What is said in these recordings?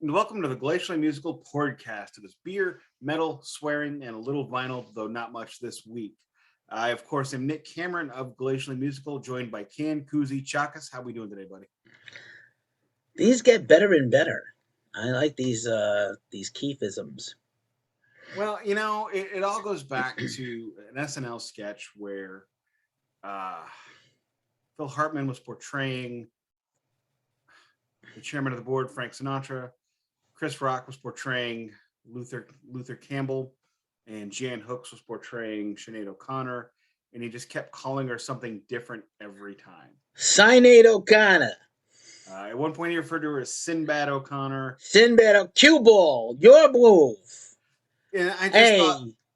and welcome to the Glacially Musical Pouredcast. It is beer, metal, swearing, and a little vinyl, though not much this week. I, of course, am Nick Cameron of Glacially Musical, joined by Can, Koozie, Chakas. How we doing today, buddy? These get better and better. I like these Keefisms. Well, it all goes back to an SNL sketch where uh, Phil Hartman was portraying the chairman of the board, Frank Sinatra. Chris Rock was portraying Luther Campbell, and Jan Hooks was portraying Sinead O'Connor, and he just kept calling her something different every time. Sinead O'Connor. At one point, he referred to her as Sinbad O'Connor. Sinbad Cue Ball, your move. And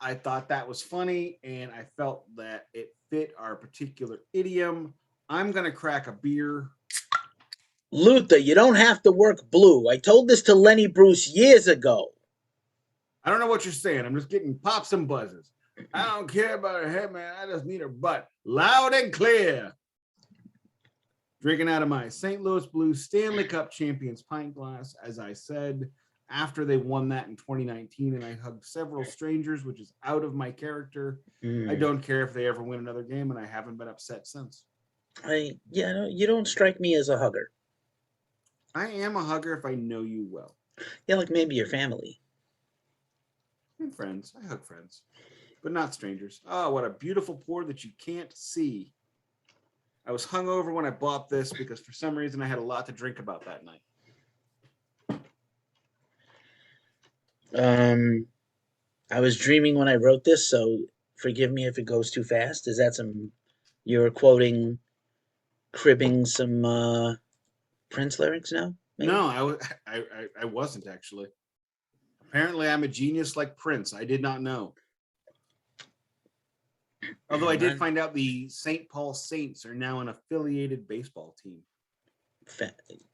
I thought that was funny, and I felt that it fit our particular idiom. I'm gonna crack a beer. Luther, you don't have to work blue. I told this to Lenny Bruce years ago. I don't know what you're saying. I'm just getting pops and buzzes. I don't care about her head, man. I just need her butt loud and clear. Drinking out of my St. Louis Blues Stanley Cup Champions pint glass, as I said, after they won that in 2019, and I hugged several strangers, which is out of my character. I don't care if they ever win another game, and I haven't been upset since. You don't strike me as a hugger. I am a hugger if I know you well. Yeah, like maybe your family. And friends. I hug friends, but not strangers. Oh, what a beautiful pour that you can't see. I was hungover when I bought this because for some reason I had a lot to drink about that night. I was dreaming when I wrote this, so forgive me if it goes too fast. Is that you're cribbing some Prince lyrics now? Maybe? No, I wasn't actually. Apparently, I'm a genius like Prince. I did not know. Although I did find out the St. Paul Saints are now an affiliated baseball team.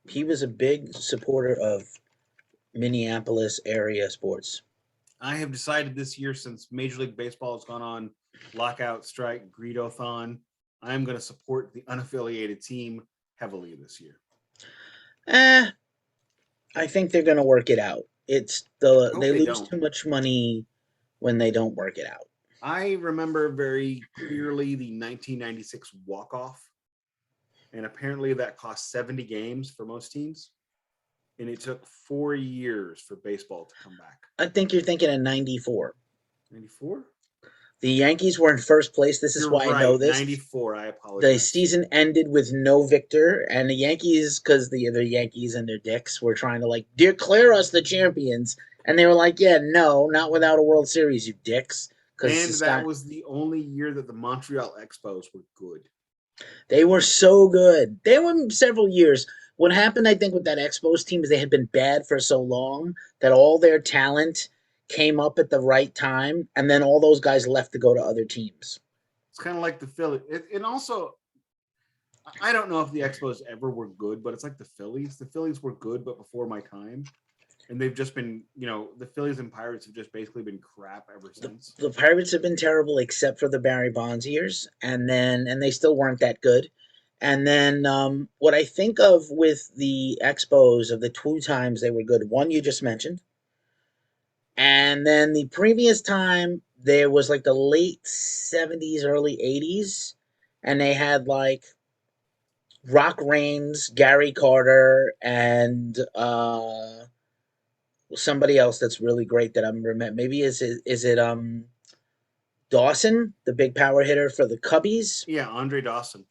He was a big supporter of Minneapolis area sports. I have decided this year, since Major League Baseball has gone on lockout, strike, greedo-thon, I'm going to support the unaffiliated team heavily this year. I think they're going to work it out. They lose too much money when they don't work it out. I remember very clearly the 1996 walk-off, and apparently that cost 70 games for most teams, and it took 4 years for baseball to come back. I think you're thinking of 94. 94? The Yankees were in first place. This is why I know this. 94, I apologize. The season ended with no victor, and the Yankees, because the other Yankees and their dicks were trying to declare us the champions, and they were like, yeah, no, not without a World Series, you dicks. And that was the only year that the Montreal Expos were good. They were so good. They were several years. What happened, I think, with that Expos team is they had been bad for so long that all their talent came up at the right time, and then all those guys left to go to other teams. It's kind of like the Phillies. And also, I don't know if the Expos ever were good, but it's like the Phillies. The Phillies were good, but before my time. And they've just been, the Phillies and Pirates have just basically been crap ever since. The Pirates have been terrible except for the Barry Bonds years, and they still weren't that good. And then what I think of with the Expos of the 2 times they were good, one you just mentioned, and then the previous time there was the late 70s, early 80s, and they had Rock Raines, Gary Carter, and somebody else that's really great that I'm remember. Maybe is it Dawson, the big power hitter for the Cubbies? Yeah, Andre Dawson.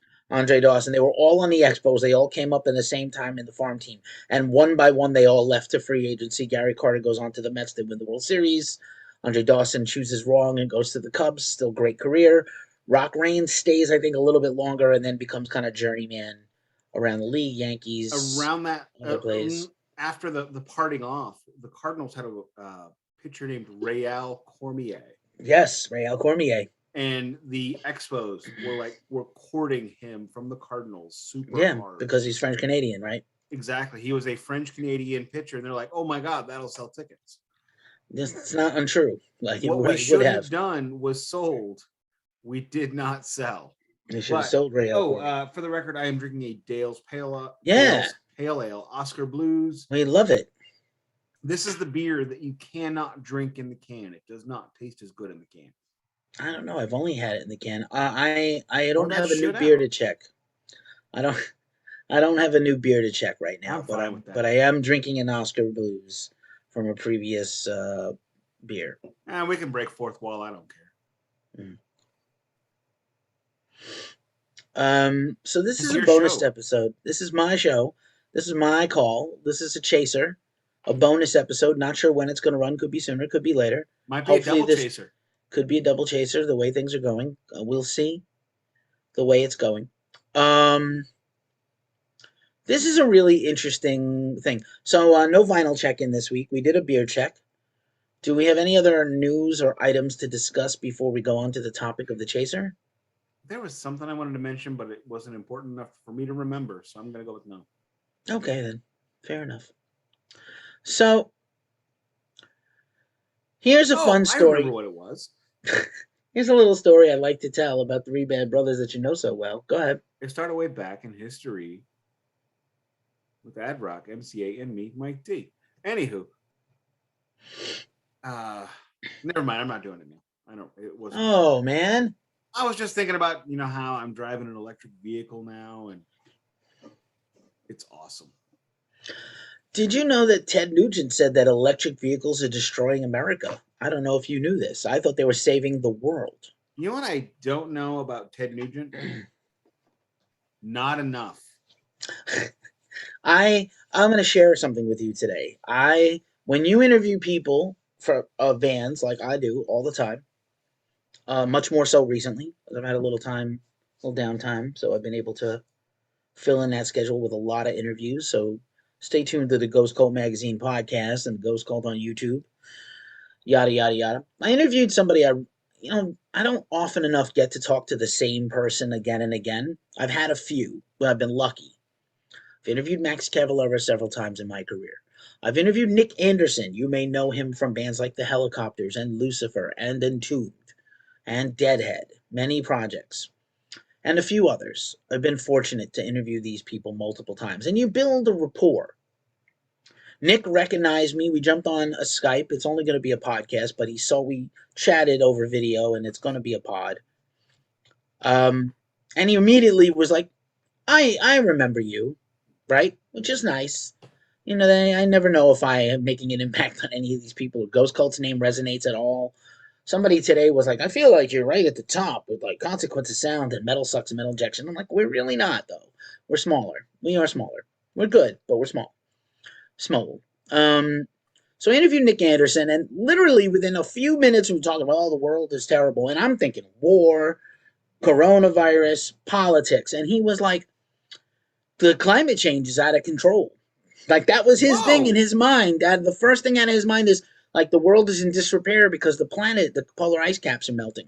They were all on the Expos. They all came up in the same time in the farm team. And one by one, they all left to free agency. Gary Carter goes on to the Mets. They win the World Series. Andre Dawson chooses wrong and goes to the Cubs. Still great career. Rock Raines stays, I think, a little bit longer and then becomes kind of journeyman around the league. Yankees. Around that, after the parting off, the Cardinals had a pitcher named Rael Cormier. Yes, Rael Cormier. And the Expos were courting him from the Cardinals super hard. Because he's French Canadian, right? Exactly. He was a French Canadian pitcher, and they're like, "Oh my God, that'll sell tickets." It's not untrue. What we should have done was sold. We did not sell. They should have sold Rael. For the record, I am drinking a Dale's Pale Ale. Yeah. Pale Ale, Oscar Blues. We love it. This is the beer that you cannot drink in the can. It does not taste as good in the can. I don't know. I've only had it in the can. I Pour don't that have a new shit beer out. to check. I don't I don't have a new beer to check right now, I'm fine with but that. I am drinking an Oscar Blues from a previous beer. And we can break fourth wall. I don't care. Mm. So this It's is a your bonus show. episode. This is my show. This is my call. This is a chaser, a bonus episode. Not sure when it's going to run. Could be sooner. Could be later. Might be a Hopefully, double this chaser. could be a double chaser. The way things are going, we'll see the way it's going. Um, this is a really interesting thing. So, no vinyl check in this week. We did a beer check. Do we have any other news or items to discuss before we go on to the topic of the chaser? There was something I wanted to mention, but it wasn't important enough for me to remember. So I'm going to go with no. Okay, then. Fair enough. So, here's a Oh, fun I remember story. what it was. Here's a little story I'd like to tell about three band brothers that you know so well. Go ahead. It started way back in history with Ad Rock, MCA, and me, Mike D. Anywho, never mind. I'm not doing it now. I don't. It wasn't. Oh, man. I was just thinking about how I'm driving an electric vehicle now, and it's awesome. Did you know that Ted Nugent said that electric vehicles are destroying America? I don't know if you knew this. I thought they were saving the world. You know what I don't know about Ted Nugent? Not enough. I'm going to share something with you today. When you interview people for bands like I do all the time, much more so recently, I've had a little downtime, so I've been able to fill in that schedule with a lot of interviews. So stay tuned to the Ghost Cult Magazine podcast and Ghost Cult on YouTube. Yada yada yada. I interviewed somebody I don't often enough get to talk to the same person again and again. I've had a few, but I've been lucky. I've interviewed Max Cavalera several times in my career. I've interviewed Nik Anderson. You may know him from bands like The Helicopters and Lucifer and Entombed and Deadhead, many projects, and a few others. I've been fortunate to interview these people multiple times, and you build a rapport. Nik recognized me. We jumped on a Skype. It's only going to be a podcast, but he saw we chatted over video, and it's going to be a pod. And he immediately was like, I remember you, right? Which is nice. I never know if I am making an impact on any of these people. If Ghost Cult's name resonates at all. Somebody today was like, I feel like you're right at the top with like Consequence of Sound and Metal Sucks and Metal Injection. I'm like, we're really not, though. We're smaller. We are smaller. We're good, but we're small. Small. Um, so I interviewed Nik Anderson, and literally within a few minutes, we were talking about, oh, the world is terrible. And I'm thinking war, coronavirus, politics. And he was like, the climate change is out of control. Like that was his thing in Whoa! his mind. That the first thing out of his mind is like the world is in disrepair because the polar ice caps are melting.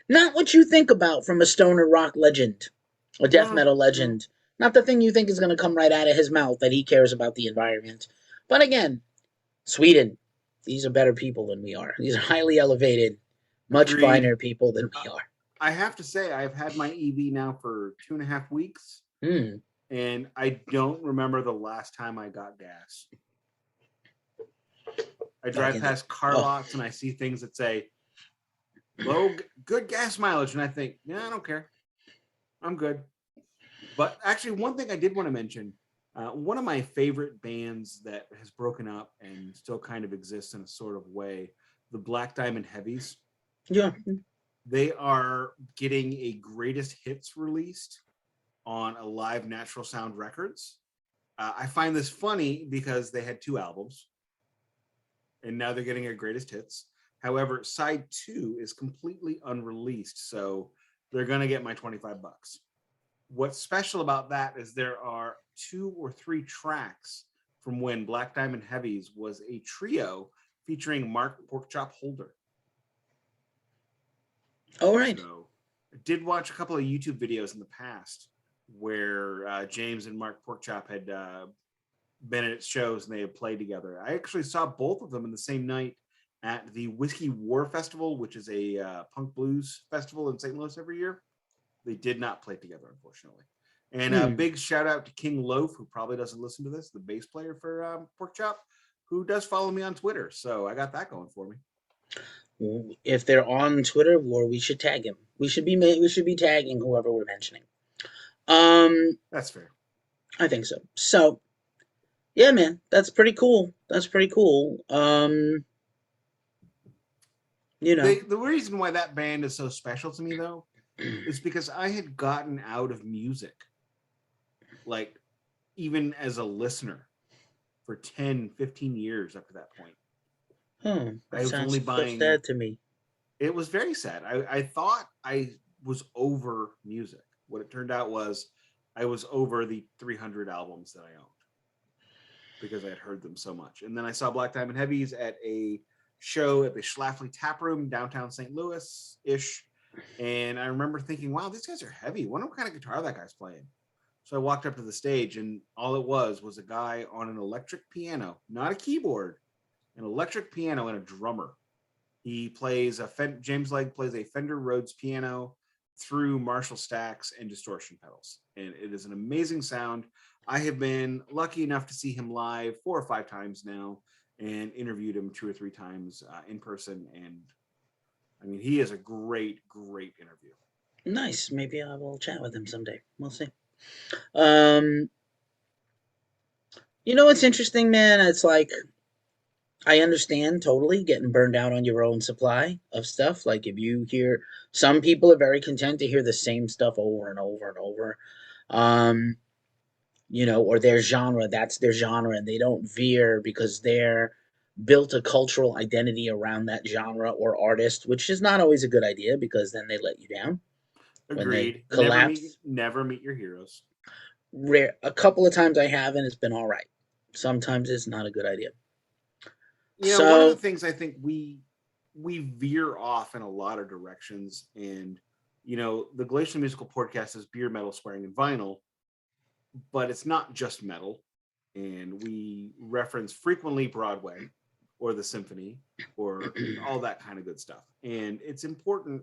Not what you think about from a stoner rock legend, a death No, metal no. legend. Not the thing you think is going to come right out of his mouth that he cares about the environment. But again, Sweden, these are better people than we are. These are highly elevated, much Agreed. finer people than we are. I have to say, I've had my EV now for 2.5 weeks, Hmm. and I don't remember the last time I got gas. I Back drive in the past car oh, lots and I see things that say good gas mileage, and I think, yeah, I don't care. I'm good. But actually, one thing I did want to mention, one of my favorite bands that has broken up and still kind of exists in a sort of way, the Black Diamond Heavies. yeah. They are getting a greatest hits released on a live Natural Sound Records. I find this funny because they had 2 albums and now they're getting a greatest hits. However, side 2 is completely unreleased, so they're going to get my $25. What's special about that is there are 2 or 3 tracks from when Black Diamond Heavies was a trio featuring Mark Porkchop Holder. All right. So I did watch a couple of YouTube videos in the past where James and Mark Porkchop had been at shows and they had played together. I actually saw both of them in the same night at the Whiskey War Festival, which is a punk blues festival in St. Louis every year. They did not play together, unfortunately. And a big shout out to King Loaf, who probably doesn't listen to this, the bass player for Porkchop. who does follow me on Twitter. So I got that going for me. If they're on Twitter, or we should tag him. We should be tagging whoever we're mentioning. Um, That's fair. I think so. So yeah, man, that's pretty cool. That's pretty cool. You know, The reason why that band is so special to me, though, is because I had gotten out of music, like even as a listener, for 10, 15 years up to that point. that I was sounds only so buying, sad to me. it was very sad. I thought I was over music. What it turned out was I was over the 300 albums that I owned because I had heard them so much. And then I saw Black Diamond Heavies at a show at the Schlafly Tap Room, downtown St. Louis ish. And I remember thinking, wow, these guys are heavy. I wonder what kind of guitar that guy's playing. So I walked up to the stage, and all it was a guy on an electric piano, not a keyboard, an electric piano and a drummer. He plays James Legg plays a Fender Rhodes piano through Marshall stacks and distortion pedals, and it is an amazing sound. I have been lucky enough to see him live 4 or 5 times now, and interviewed him 2 or 3 times in person. And I mean, he is a great, great interview. Nice. Maybe I will chat with him someday. We'll see. Um, you know what's interesting, man? It's like I understand totally getting burned out on your own supply of stuff. Like if you hear some people are very content to hear the same stuff over and over and over. Um, or their genre, that's their genre, and they don't veer because they're built a cultural identity around that genre or artist, which is not always a good idea because then they let you down when they Agreed. collapse. Never meet your heroes. Rare, a couple of times I have, and it's been all right. Sometimes it's not a good idea. One of the So, things I think we veer off in a lot of directions, and the Glacial Musical Podcast is beer, metal, swearing, and vinyl, but it's not just metal. And we reference frequently Broadway or the symphony or all that kind of good stuff. And it's important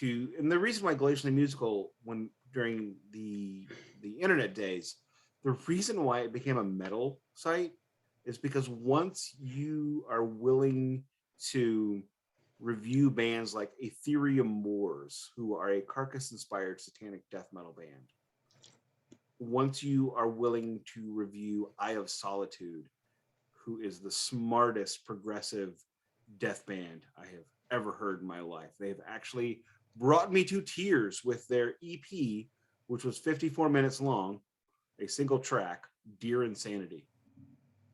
and the reason why Glacially Musical, when during the internet days, the reason why it became a metal site is because once you are willing to review bands like Ethereum Moors, who are a Carcass-inspired satanic death metal band, once you are willing to review Eye of Solitude, who is the smartest progressive death band I have ever heard in my life, they've actually brought me to tears with their EP, which was 54 minutes long, a single track, Dear Insanity,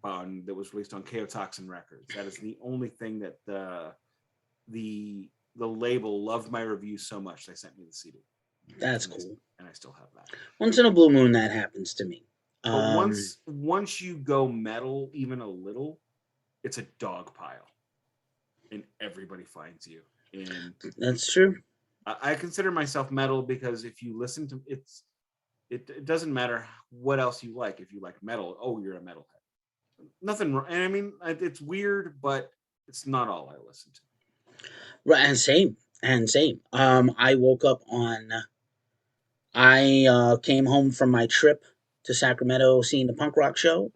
that was released on Chaotoxin Records. That is the only thing that the label loved my review so much they sent me the CD. that's cool. And I still have that. Once in a blue moon, that happens to me. But once you go metal even a little, it's a dog pile, and everybody finds you. And that's true. I consider myself metal because if you listen to it doesn't matter what else you like. If you like metal, oh, you're a metalhead. Nothing wrong. And I mean, it's weird, but it's not all I listen to. Right, and same. I woke up on. I came home from my trip to Sacramento, seeing the punk rock show,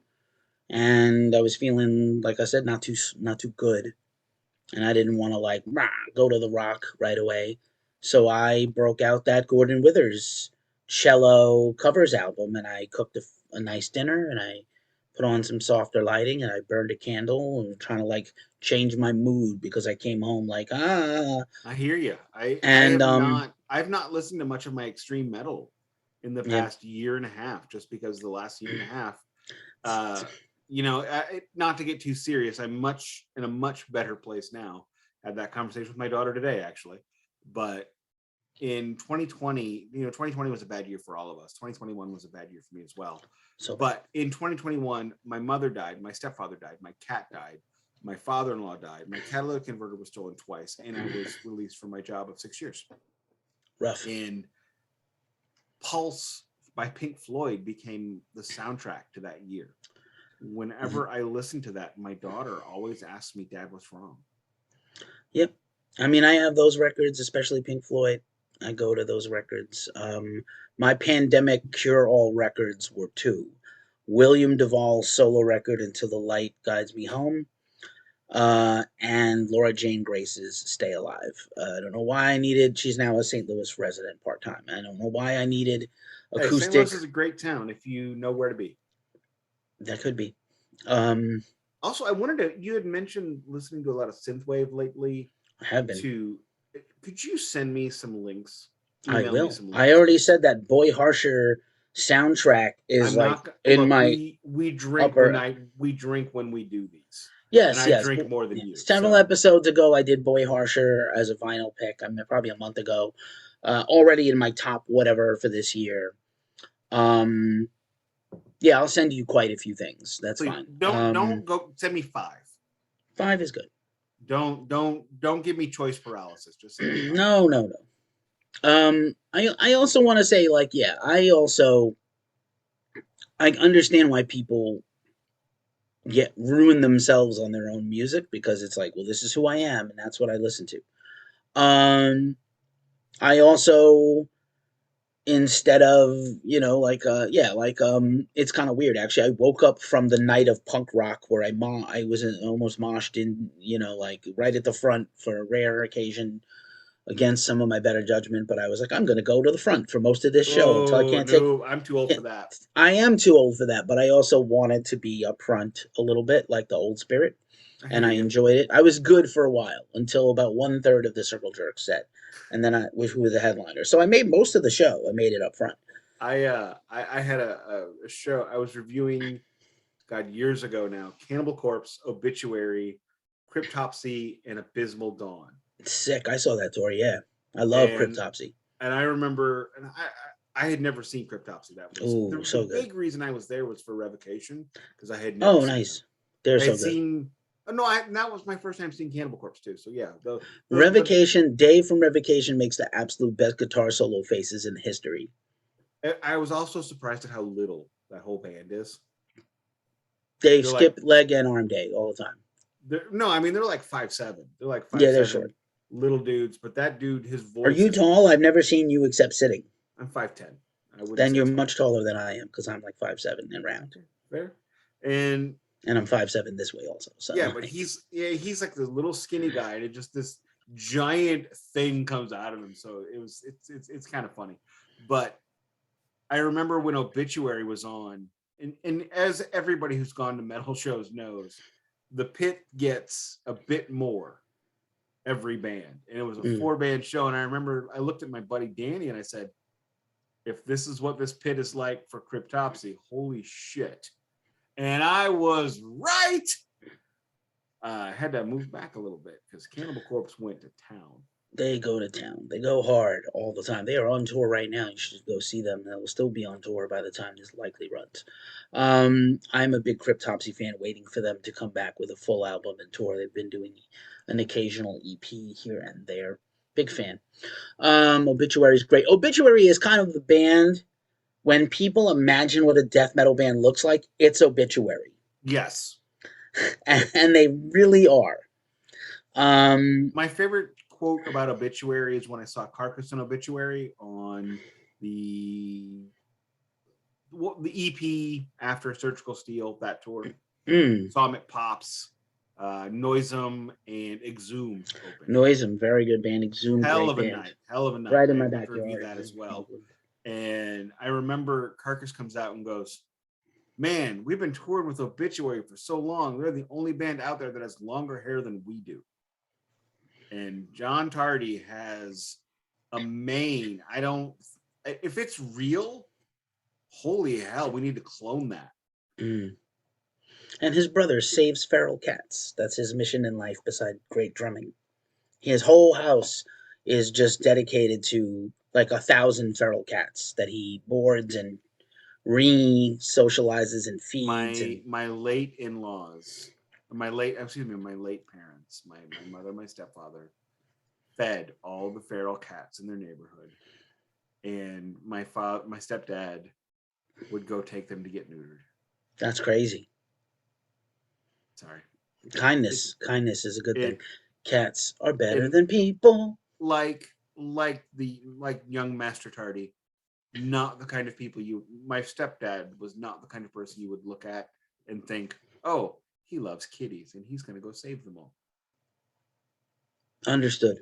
and I was feeling, like I said, not too good, and I didn't want to like go to the rock right away, so I broke out that Gordon Withers cello covers album, and I cooked a nice dinner, and I put on some softer lighting, and I burned a candle, and trying to like change my mood because I came home like I hear you. and I've not listened to much of my extreme metal in the yeah, past year and a half, just because the last year and a half, not to get too serious, I'm in a much better place now. Had that conversation with my daughter today, actually. But in 2020, 2020 was a bad year for all of us. 2021 was a bad year for me as well. so But in 2021, my mother died, my stepfather died, my cat died, my father-in-law died, my catalytic converter was stolen twice, and I was released from my job of 6 years. rough. And Pulse by Pink Floyd became the soundtrack to that year. Whenever I listen to that, my daughter always asks me, Dad, what's wrong? Yep. I mean, I have those records, especially Pink Floyd. I go to those records. My pandemic cure all records were two. William Duvall's solo record "Until the Light Guides Me Home," and Laura Jane Grace's "Stay Alive." I don't know why I needed. She's now a St. Louis resident part time. I don't know why I needed Hey, St. acoustic. Louis is a great town if you know where to be. That could be. Um, Also, I wanted to. You had mentioned listening to a lot of synthwave lately. I have been. Could you send me some links? I Email me will. some I links already because said that Boy Harsher soundtrack is I'm like not. in Look, my we drink when upper. we drink when we do these, and Yes, I yes. drink more than Yeah. you. Several So episodes ago, I did Boy Harsher as a vinyl pick. I mean, probably a month ago. Already in my top whatever for this year. Um, yeah, I'll send you quite a few things. That's please fine. don't go send me five. Five is good. Don't give me choice paralysis. Just send me five. No, no, no. I also want to say like yeah, I understand why people get ruin themselves on their own music because it's like well this is who I am and that's what I listen to. I also instead of it's kind of weird actually. I woke up from the night of punk rock where I was almost moshed in like right at the front for a rare occasion against some of my better judgment, but I was like, I'm going to go to the front for most of this show until I Oh can't take. no, I'm too old for that. I am too old for that, but I also wanted to be upfront a little bit, like the old spirit, I and hear I you. enjoyed it. I was good for a while until about 1/3 of the Circle Jerk set, and then which was the headliner. So I made most of the show. I made it up front. I had a show I was reviewing, God, years ago now. Cannibal Corpse, Obituary, Cryptopsy, and Abysmal Dawn. Sick. I saw that tour. Yeah, I love And Cryptopsy. and I remember, and I had never seen Cryptopsy. That was Oh, the so good. big reason I was there was for Revocation because I had never Oh, seen them. nice. They're I so had good. seen. Oh, no, that was my first time seeing Cannibal Corpse too. So yeah, Revocation. Dave from Revocation makes the absolute best guitar solo faces in history. I was also surprised at how little that whole band is. They They're like skip leg and arm day all the time. no, I mean they're like 5'7". They're like Yeah, five they're short. seven little dudes. But that dude, his Are voice you is. tall? I've never seen you except sitting. I'm 5'10". I wouldn't Then say you're tall. much taller than I am because I'm like 5'7" and round, Okay, fair. And and I'm 5'7" this way also. So yeah, but like, he's like the little skinny guy, and it just this giant thing comes out of him. So it's kind of funny. But I remember when Obituary was on, and as everybody who's gone to metal shows knows, the pit gets a bit more every band, and it was a 4-band show. And I remember I looked at my buddy Danny and I said, if this is what this pit is like for Cryptopsy, holy shit. And I was right. I had to move back a little bit because Cannibal Corpse went to town. they go to town. They go hard all the time. They are on tour right now. You should go see them. They will still be on tour by the time this likely runs. I'm a big Cryptopsy fan, waiting for them to come back with a full album and tour. They've been doing an occasional EP here and there. Big fan. Obituary is great. Obituary is kind of the band when people imagine what a death metal band looks like. It's Obituary, Yes. and they really are. My favorite quote about Obituary is when I saw Carcass and Obituary on the EP after Surgical Steel, that tour. Saw them at Pops, Noisem, and Exhumed opened. Noisem, very good band. Exhumed, Hell great of a band. night. Hell of a night. Right in my I got to review backyard. that as well. And I remember Carcass comes out and goes, man, we've been touring with Obituary for so long. They're the only band out there that has longer hair than we do. And John Tardy has a mane. If it's real, holy hell, we need to clone that. And his brother saves feral cats. That's his mission in life beside great drumming. His whole house is just dedicated to like 1,000 feral cats that he boards and re-socializes and feeds. My late in-laws, my late parents, my mother, my stepfather, fed all the feral cats in their neighborhood. And my stepdad would go take them to get neutered. That's crazy. Sorry. Kindness is a good thing. Cats are better than people. Like young Master Tardy, not the kind of people my stepdad was not the kind of person you would look at and think, oh, he loves kitties and he's going to go save them all. Understood.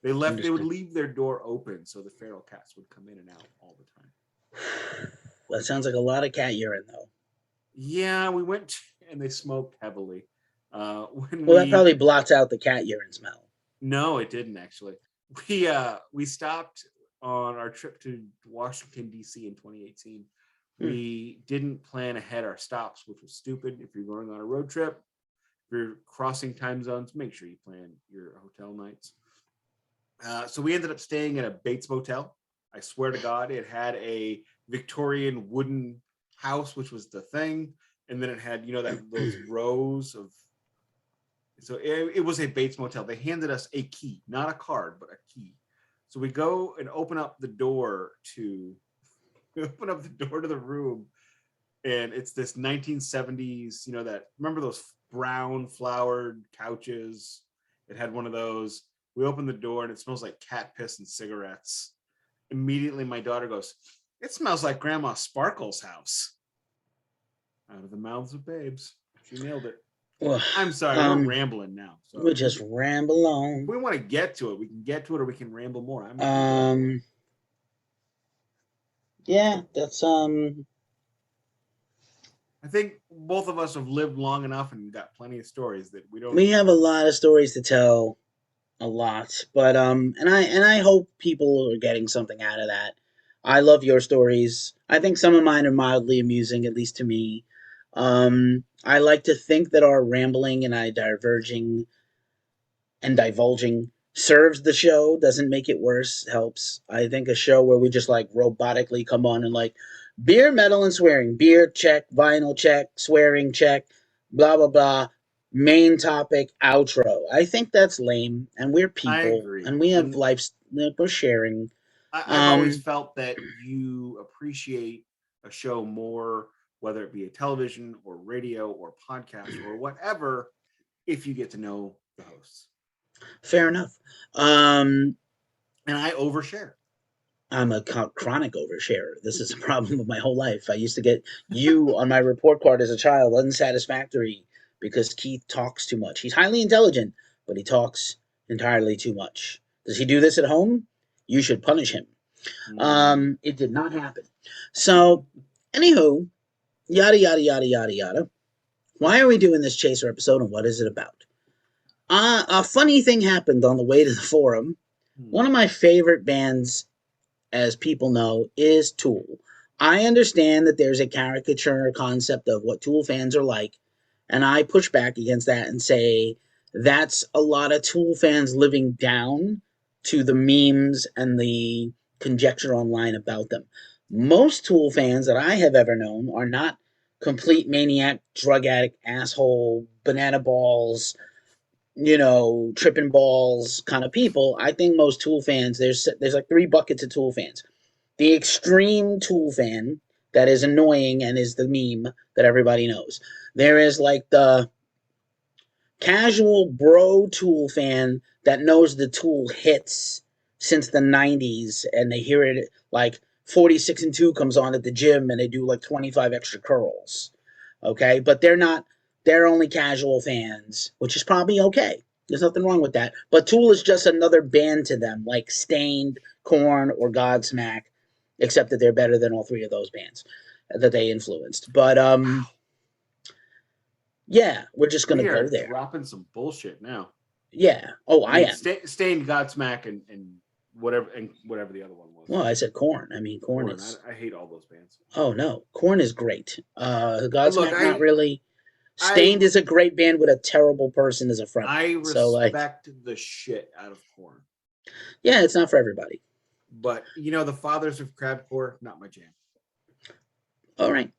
They would Understood. leave their door open so the feral cats would come in and out all the time. Well, that sounds like a lot of cat urine, though. Yeah, we went and they smoked heavily. When Well, that probably blots out the cat urine smell. No, it didn't actually. We stopped on our trip to Washington D.C. in 2018. We didn't plan ahead our stops, which was stupid. If you're going on a road trip, if you're crossing time zones, make sure you plan your hotel nights. So we ended up staying in a Bates Motel. I swear to God, it had a Victorian wooden house, which was the thing, and then it had those rows of. So it was a Bates Motel. They handed us a key, not a card, but a key. So we go and open up the door to the room, and it's this 1970s, remember those brown flowered couches? It had one of those. We open the door and it smells like cat piss and cigarettes. Immediately my daughter goes, "It smells like Grandma Sparkle's house." Out of the mouths of babes. She nailed it. Well, I'm sorry, we're rambling now. So we just ramble on. If we want to get to it, we can get to it, or we can ramble more. Yeah, that's I think both of us have lived long enough and got plenty of stories that we don't. We have a lot of stories to tell, a lot, but and I hope people are getting something out of that. I love your stories. I think some of mine are mildly amusing, at least to me. I like to think that our rambling and diverging and divulging serves the show, doesn't make it worse, helps. I think a show where we just like robotically come on and like beer, metal, and swearing. Beer, check. Vinyl, check. Swearing, check. Blah, blah, blah. Main topic, outro. I think that's lame, and we're people. I agree. And we have lives that we're sharing. I've always felt that you appreciate a show more, whether it be a television or radio or podcast or whatever, if you get to know the hosts. Fair enough. And I overshare. I'm a chronic oversharer. This is a problem of my whole life. I used to get you on my report card as a child, unsatisfactory, because Keith talks too much. He's highly intelligent, but he talks entirely too much. Does he do this at home? You should punish him. It did not happen. So, anywho, yada, yada, yada, yada, yada. Why are we doing this Chaser episode, and what is it about? A funny thing happened on the way to the forum. One of my favorite bands, as people know, is Tool. I understand that there's a caricature concept of what Tool fans are like, and I push back against that and say that's a lot of Tool fans living down to the memes and the conjecture online about them. Most Tool fans that I have ever known are not complete maniac, drug addict, asshole, banana balls, tripping balls kind of people. I think most Tool fans, there's like 3 buckets of Tool fans. The extreme Tool fan that is annoying and is the meme that everybody knows. There is like the casual bro Tool fan that knows the Tool hits since the 90s, and they hear it like 46 and 2 comes on at the gym and they do like 25 extra curls. Okay, but they're only casual fans, which is probably okay. There's nothing wrong with that. But Tool is just another band to them, like Stained, Korn, or Godsmack, except that they're better than all 3 of those bands that they influenced. But yeah, we're just gonna go there. Dropping some bullshit now. Yeah. Oh, I am. Stained, Godsmack, and whatever the other one was. Well, I said Korn. I mean, Korn is. I hate all those bands. Oh no, Korn is great. Godsmack, not really. Stained is a great band with a terrible person as a front. I respect the shit out of Korn. Yeah, it's not for everybody. But the Fathers of Crabcore, not my jam. All right.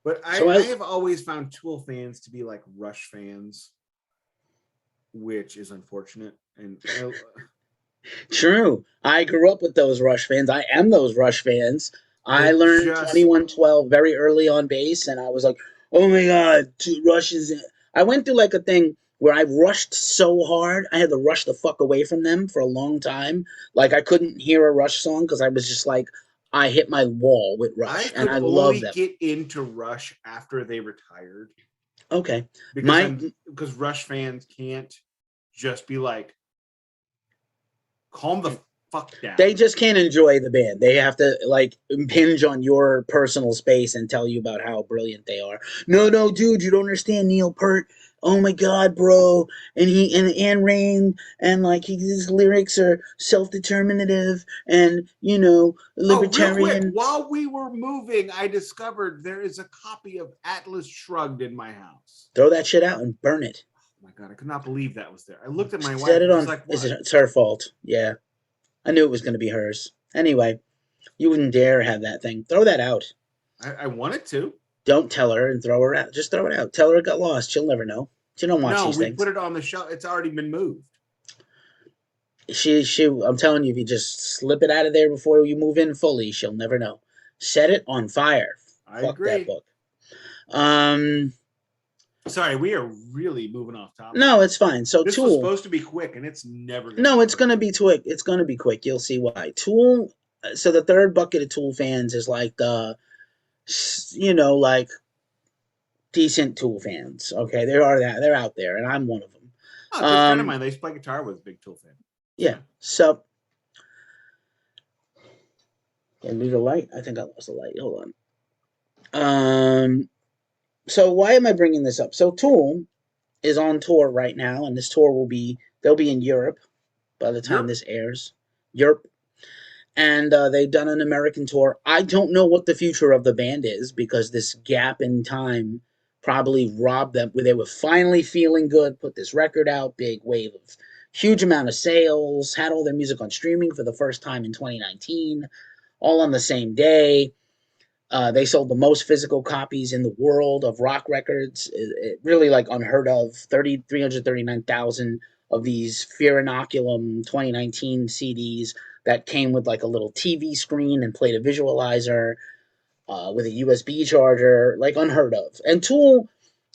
But I have always found Tool fans to be like Rush fans, which is unfortunate. And true. I grew up with those Rush fans. I am those Rush fans. I learned 2112 very early on bass, and I was like, oh my God, Rush is. I went through like a thing where I rushed so hard, I had to rush the fuck away from them for a long time. Like I couldn't hear a Rush song because I was just like, I hit my wall with I Rush, and could I love only them. get into Rush after they retired Okay, my because Rush fans can't just be like, calm the fuck down. they just can't enjoy the band. They have to like impinge on your personal space and tell you about how brilliant they are. No, dude, you don't understand Neil Peart. Oh my god, bro. And he and Anne Rain and like his lyrics are self-determinative and Oh, real quick, libertarian. while we were moving, I discovered there is a copy of Atlas Shrugged in my house. Throw that shit out and burn it. Oh my god, I could not believe that was there. I looked at my wife Set it and she's on. like, Is what? it's her fault? Yeah, I knew it was going to be hers. Anyway, you wouldn't dare have that thing. Throw that out. I wanted to. Don't tell her and throw her out. Just throw it out. Tell her it got lost. She'll never know. She don't watch No, these we things. put it on the shelf. It's already been moved. She. I'm telling you, if you just slip it out of there before you move in fully, she'll never know. Set it on fire. I Fuck agree. that book. Sorry, we are really moving off topic. No, it's fine. So this Tool was supposed to be quick, and it's never. No, it's gonna be quick. It's gonna be quick. You'll see why. Tool. So the third bucket of Tool fans is like the, like decent Tool fans. Okay, there are that. They're out there, and I'm one of them. Oh, a good friend of mine. They used to play guitar with a big Tool fan. Yeah. So. Did I lose a light? I think I lost a light. Hold on. So why am I bringing this up? So Tool is on tour right now, and this tour they'll be in Europe by the time this airs. Europe. And they've done an American tour. I don't know what the future of the band is because this gap in time probably robbed them. They were finally feeling good, put this record out, big wave of huge amount of sales, had all their music on streaming for the first time in 2019, all on the same day. They sold the most physical copies in the world of rock records. Really like unheard of. 339,000 of these Fear Inoculum 2019 CDs that came with like a little TV screen and played a visualizer with a USB charger, like unheard of. And Tool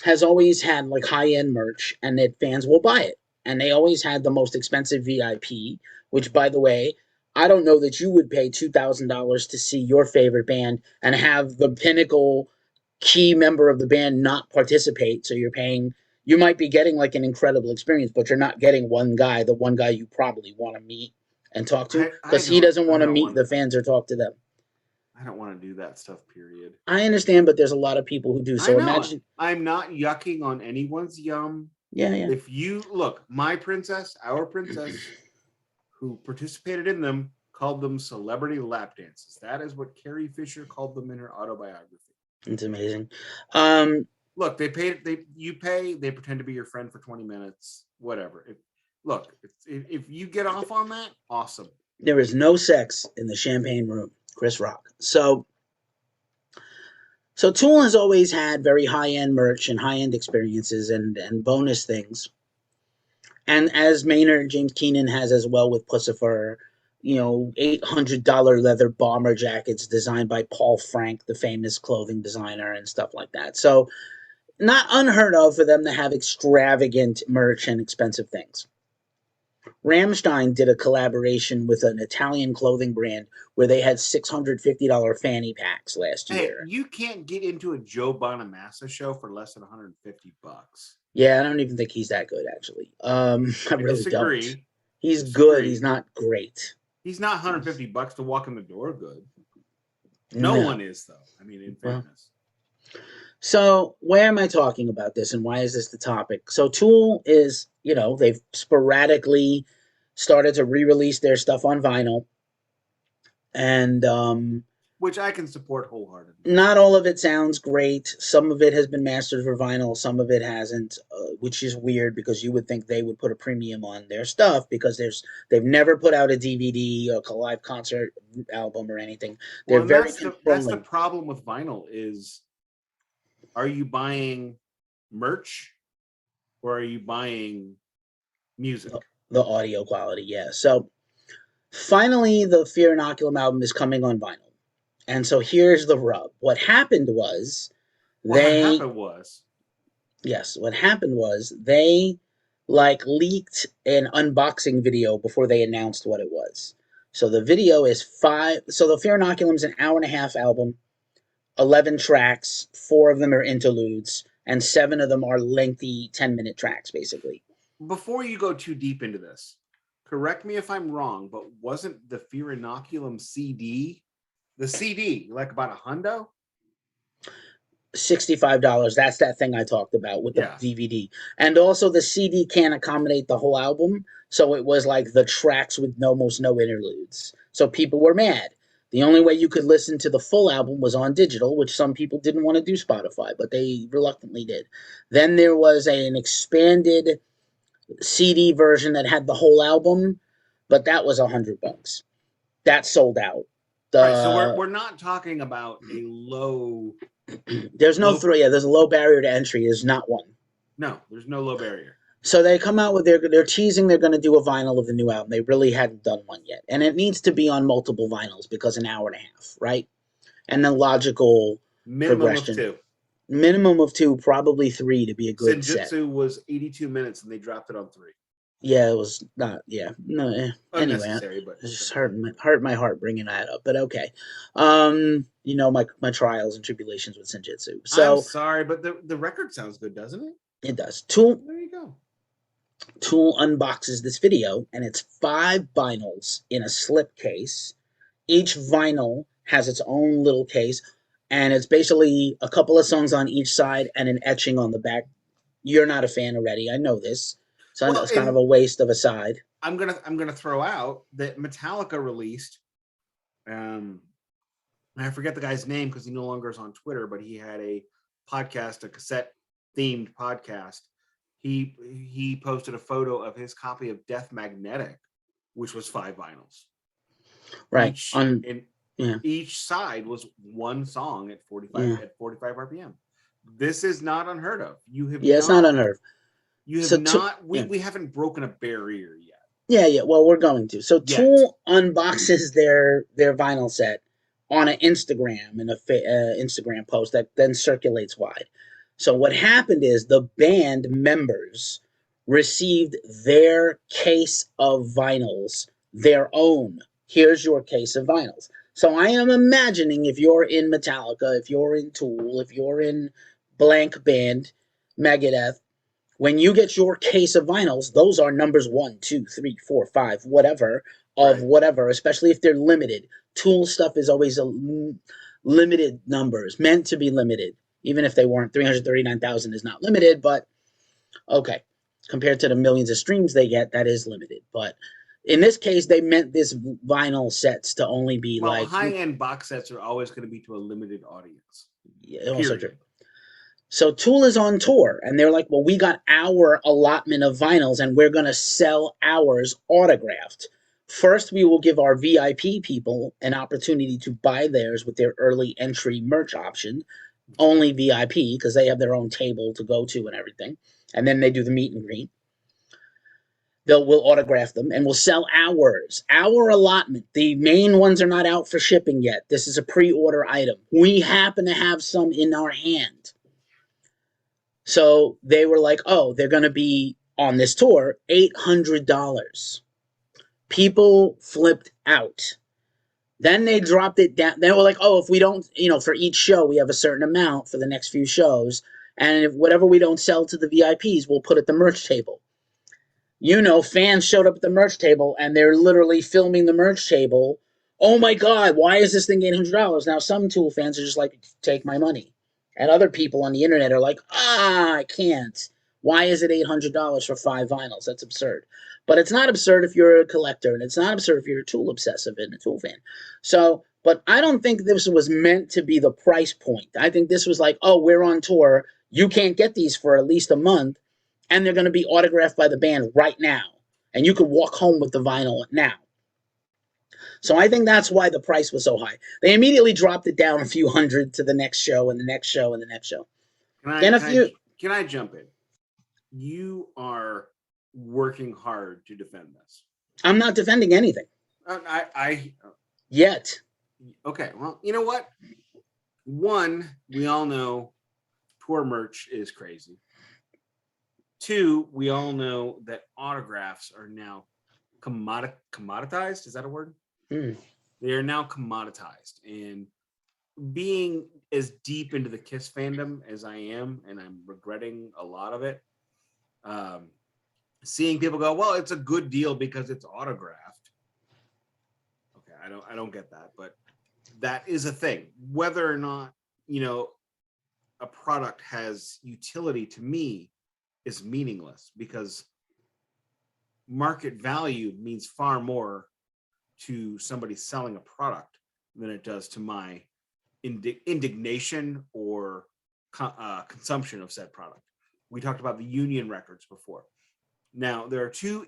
has always had like high end merch, and that fans will buy it. And they always had the most expensive VIP, which, by the way, I don't know that you would pay $2,000 to see your favorite band and have the pinnacle key member of the band not participate. So you might be getting like an incredible experience, but you're not getting the one guy you probably want to meet and talk to because he doesn't want to meet the fans or talk to them. I don't want to do that stuff, period. I understand, but there's a lot of people who do. So imagine. I'm not yucking on anyone's yum. Yeah. If you look, our princess, who participated in them, called them celebrity lap dances. That is what Carrie Fisher called them in her autobiography. It's amazing. Look, they pretend to be your friend for 20 minutes, whatever. If you get off on that, awesome. There is no sex in the champagne room, Chris Rock. So Tool has always had very high-end merch and high-end experiences and bonus things. And as Maynard James Keenan has as well with Pussifer, $800 leather bomber jackets designed by Paul Frank, the famous clothing designer, and stuff like that. So not unheard of for them to have extravagant merch and expensive things. Rammstein did a collaboration with an Italian clothing brand where they had $650 fanny packs last year. Hey, you can't get into a Joe Bonamassa show for less than $150. Yeah, I don't even think he's that good, actually. I really disagree. Don't. He's good. He's not great. He's not $150 to walk in the door good. No one is, though. I mean, in fairness. So why am I talking about this and why is this the topic? So Tool is, they've sporadically started to re-release their stuff on vinyl. And which I can support wholeheartedly. Not all of it sounds great. Some of it has been mastered for vinyl. Some of it hasn't, which is weird because you would think they would put a premium on their stuff because they've never put out a DVD or a live concert album or anything. They're very controlling. That's the problem with vinyl is, are you buying merch or are you buying music? The audio quality, yeah. So finally, the Fear Inoculum album is coming on vinyl. And so here's the rub. What happened was they leaked an unboxing video before they announced what it was. So the video is so the Fear Inoculum's an hour and a half album, 11 tracks, 4 of them are interludes, and 7 of them are lengthy 10-minute tracks, basically. Before you go too deep into this, correct me if I'm wrong, but wasn't the Fear Inoculum CD, the CD, like about $100? $65. That's that thing I talked about with the DVD. And also the CD can't accommodate the whole album, so it was like the tracks with almost no interludes. So people were mad. The only way you could listen to the full album was on digital, which some people didn't want to do Spotify, but they reluctantly did. Then there was an expanded CD version that had the whole album, but that was $100. That sold out. Right, so we're not talking about a low. There's no there's a low barrier to entry. There's not one. No, there's no low barrier. So they come out with they're teasing they're going to do a vinyl of the new album. They really hadn't done one yet, and it needs to be on multiple vinyls because an hour and a half, right? And the logical progression. Minimum of 2, probably 3 to be a good set. Senjutsu was 82 minutes and they dropped it on 3. Yeah, it was not. Yeah, no. Anyway, but it just hurt my heart bringing that up. But okay, you know my trials and tribulations with Senjutsu. So I'm sorry, but the record sounds good, doesn't it? It does. Tool. There you go. Tool unboxes this video, and it's 5 vinyls in a slip case. Each vinyl has its own little case, and it's basically a couple of songs on each side and an etching on the back. You're not a fan already. I know this. So it's kind of a waste of a side. I'm gonna throw out that Metallica released. I forget the guy's name because he no longer is on Twitter, but he had a podcast, a cassette themed podcast. He posted a photo of his copy of Death Magnetic, which was 5 vinyls. Right. Each side was one song at 45 RPM. This is not unheard of. It's not unheard of. You have not. We haven't broken a barrier yet. Yeah. Well, we're going to. So Tool unboxes their vinyl set on an Instagram in a Instagram post that then circulates wide. So what happened is the band members received their case of vinyls, their own. Here's your case of vinyls. So I am imagining if you're in Metallica, if you're in Tool, if you're in blank band, Megadeth, when you get your case of vinyls, those are numbers 1, 2, 3, 4, 5, whatever, of whatever, especially if they're limited. Tool stuff is always a limited numbers, meant to be limited. Even if they weren't, 339,000 is not limited, but okay. Compared to the millions of streams they get, that is limited. But in this case, they meant this vinyl sets to only be high-end box sets are always going to be to a limited audience. Yeah, also true. So Tool is on tour, and they're like, well, we got our allotment of vinyls, and we're going to sell ours autographed. First, we will give our VIP people an opportunity to buy theirs with their early entry merch option. Only VIP, because they have their own table to go to and everything. And then they do the meet and greet. We'll autograph them, and we'll sell ours. Our allotment. The main ones are not out for shipping yet. This is a pre-order item. We happen to have some in our hand. So they were like, oh, they're going to be on this tour, $800. People flipped out. Then they dropped it down. They were like, oh, if we don't, for each show, we have a certain amount for the next few shows. And if whatever we don't sell to the VIPs, we'll put at the merch table. Fans showed up at the merch table, and they're literally filming the merch table. Oh, my God, why is this thing $800? Now, some Tool fans are just like, take my money. And other people on the internet are like, I can't. Why is it $800 for 5 vinyls? That's absurd. But it's not absurd if you're a collector, and it's not absurd if you're a Tool obsessive and a Tool fan. So, but I don't think this was meant to be the price point. I think this was like, oh, we're on tour. You can't get these for at least a month, and they're going to be autographed by the band right now. And you could walk home with the vinyl now. So I think that's why the price was so high. They immediately dropped it down a few hundred to the next show and the next show and the next show. Can I jump in? You are working hard to defend this. I'm not defending anything. Yet. Okay, well, you know what? One, we all know tour merch is crazy. Two, we all know that autographs are now commoditized. Is that a word? Mm. They are now commoditized. And being as deep into the Kiss fandom as I am, and I'm regretting a lot of it, seeing people go, well, it's a good deal because it's autographed. Okay, I don't get that, but that is a thing. Whether or not, a product has utility to me is meaningless, because market value means far more to somebody selling a product than it does to my indignation or consumption of said product. We talked about the Union records before. Now there are two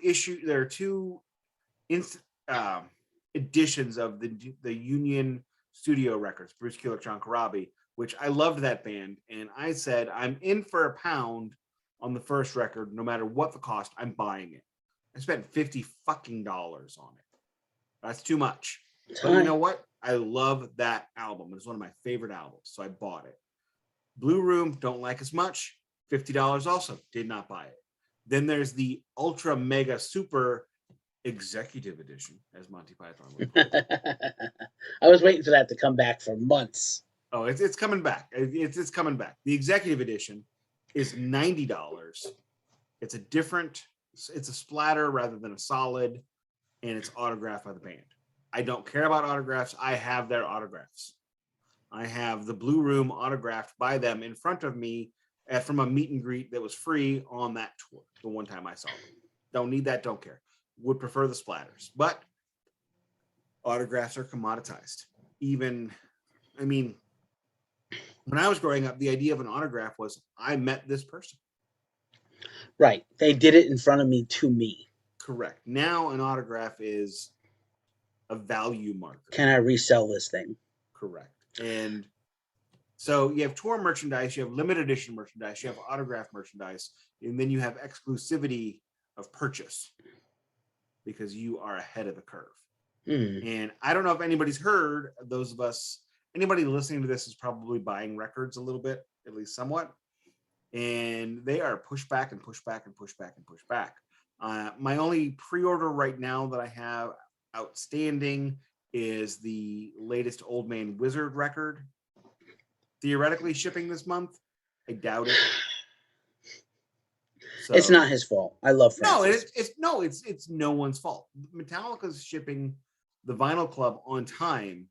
editions of the Union studio records, Bruce Kulick, John Corabi, which I loved that band, and I said, I'm in for a pound on the first record, no matter what the cost, I'm buying it. I spent $50 fucking on it. That's too much. But you know what? I love that album. It's one of my favorite albums, so I bought it. Blue Room, don't like as much. $50 also, did not buy it. Then there's the Ultra Mega Super Executive Edition, as Monty Python would call it. I was waiting for that to come back for months. Oh, it's coming back. It's coming back. The Executive Edition is $90. It's a splatter rather than a solid, and it's autographed by the band. I don't care about autographs. I have their autographs. I have the Blue Room autographed by them in front of me from a meet and greet that was free on that tour. The one time I saw them. Don't need that. Don't care. Would prefer the splatters. But autographs are commoditized. When I was growing up, the idea of an autograph was I met this person. Right. They did it in front of me to me. Correct. Now an autograph is a value marker. Can I resell this thing? Correct. And so you have tour merchandise, you have limited edition merchandise, you have autograph merchandise, and then you have exclusivity of purchase because you are ahead of the curve. And I don't know if anybody's heard, anybody listening to this is probably buying records a little bit, at least somewhat. And they are pushed back and pushed back and pushed back and pushed back. My only pre-order right now that I have outstanding is the latest Old Man Wizard record. Theoretically shipping this month. I doubt it. So, it's not his fault. I love Francis. It's no one's fault. Metallica's shipping the Vinyl Club on time,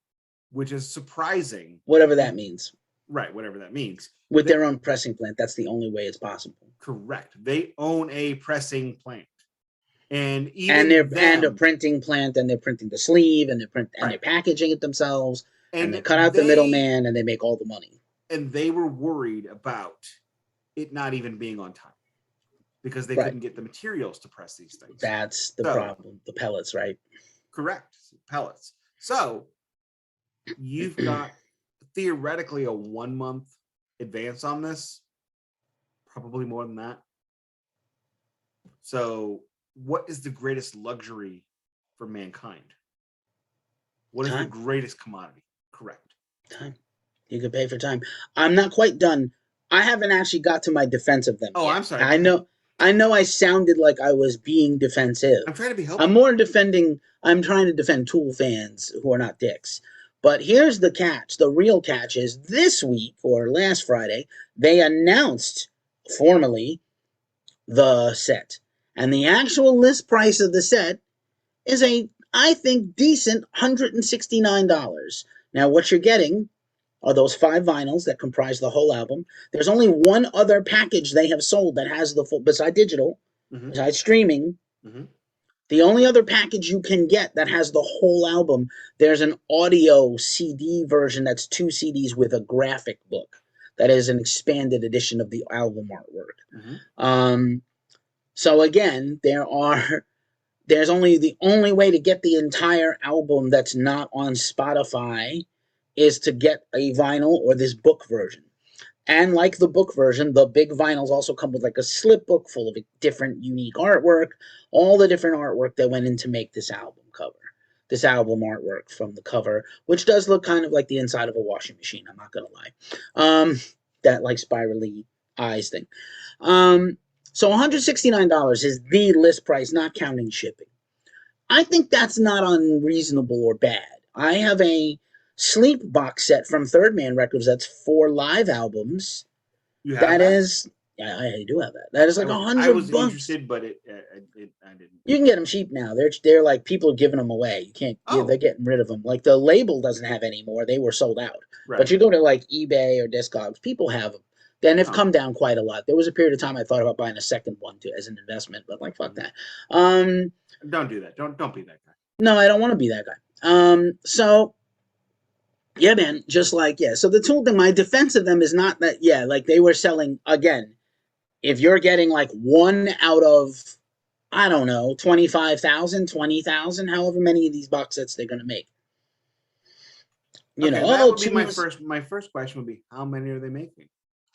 which is surprising. Whatever that means. Right, whatever that means. With their own pressing plant, that's the only way it's possible. Correct. They own a pressing plant. And a printing plant, and they're printing the sleeve, and they're packaging it themselves, and they cut out the middleman, and they make all the money. And they were worried about it not even being on time because they couldn't get the materials to press these things. That's the problem. The pellets, right? Correct. Pellets. So you've got theoretically a 1 month advance on this, probably more than that. So what is the greatest luxury for mankind? What is the greatest commodity? Correct. Time. You can pay for time. I'm not quite done. I haven't actually got to my defense of them yet. I'm sorry. I know I sounded like I was being defensive. I'm trying to be helpful. I'm trying to defend Tool fans who are not dicks. But here's the catch. The real catch is this week, or last Friday, they announced formally the set. And the actual list price of the set is I think, decent $169. Now, what you're getting are those 5 vinyls that comprise the whole album. There's only one other package they have sold that has the full, besides digital, besides streaming. The only other package you can get that has the whole album, there's an audio CD version that's 2 CDs with a graphic book. That is an expanded edition of the album artwork. So again, there's only the only way to get the entire album that's not on Spotify is to get a vinyl or this book version. And like the book version, the big vinyls also come with like a slip book full of different unique artwork, all the different artwork that went in to make this album cover. This album artwork from the cover, which does look kind of like the inside of a washing machine, I'm not going to lie. That like spirally eyes thing. So $169 is the list price, not counting shipping. I think that's not unreasonable or bad. I have a Sleep box set from Third Man Records that's 4 live albums. You have That that? is, yeah, I do have that. That is like I was $100. interested, but I didn't. You can get them cheap now. They're like people are giving them away. You can't. Oh, They're getting rid of them. Like the label doesn't have any more. They were sold out. But right. you go to like eBay or Discogs, people have them. Then they've Oh. come down quite a lot. There was a period of time I thought about buying a second one too as an investment, but like fuck that. Don't do that. Don't be that guy. No, I don't want to be that guy. So yeah, man, just like yeah. So the Tool thing, my defense of them is not that yeah, like they were selling again. If you're getting like one out of I don't know, 25,000, 20,000, however many of these box sets they're going to make. You know, Okay, that although would be Tool my first question would be how many are they making?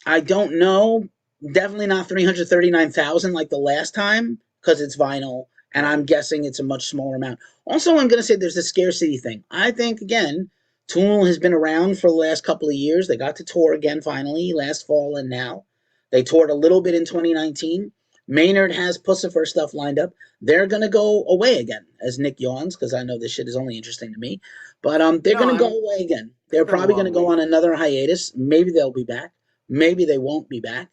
I don't know. Definitely not 339,000 like the last time because it's vinyl, and Right. I'm guessing it's a much smaller amount. Also, I'm going to say there's a scarcity thing. I think, again, Tool has been around for the last couple of years. They got to tour again finally last fall and now. They toured a little bit in 2019. Maynard has Pussifer stuff lined up. They're going to go away again, as Nick yawns, because I know this shit is only interesting to me. But they're No, going to go away again. It's They're been a probably going long to go week. on another hiatus. Maybe they'll be back. Maybe they won't be back.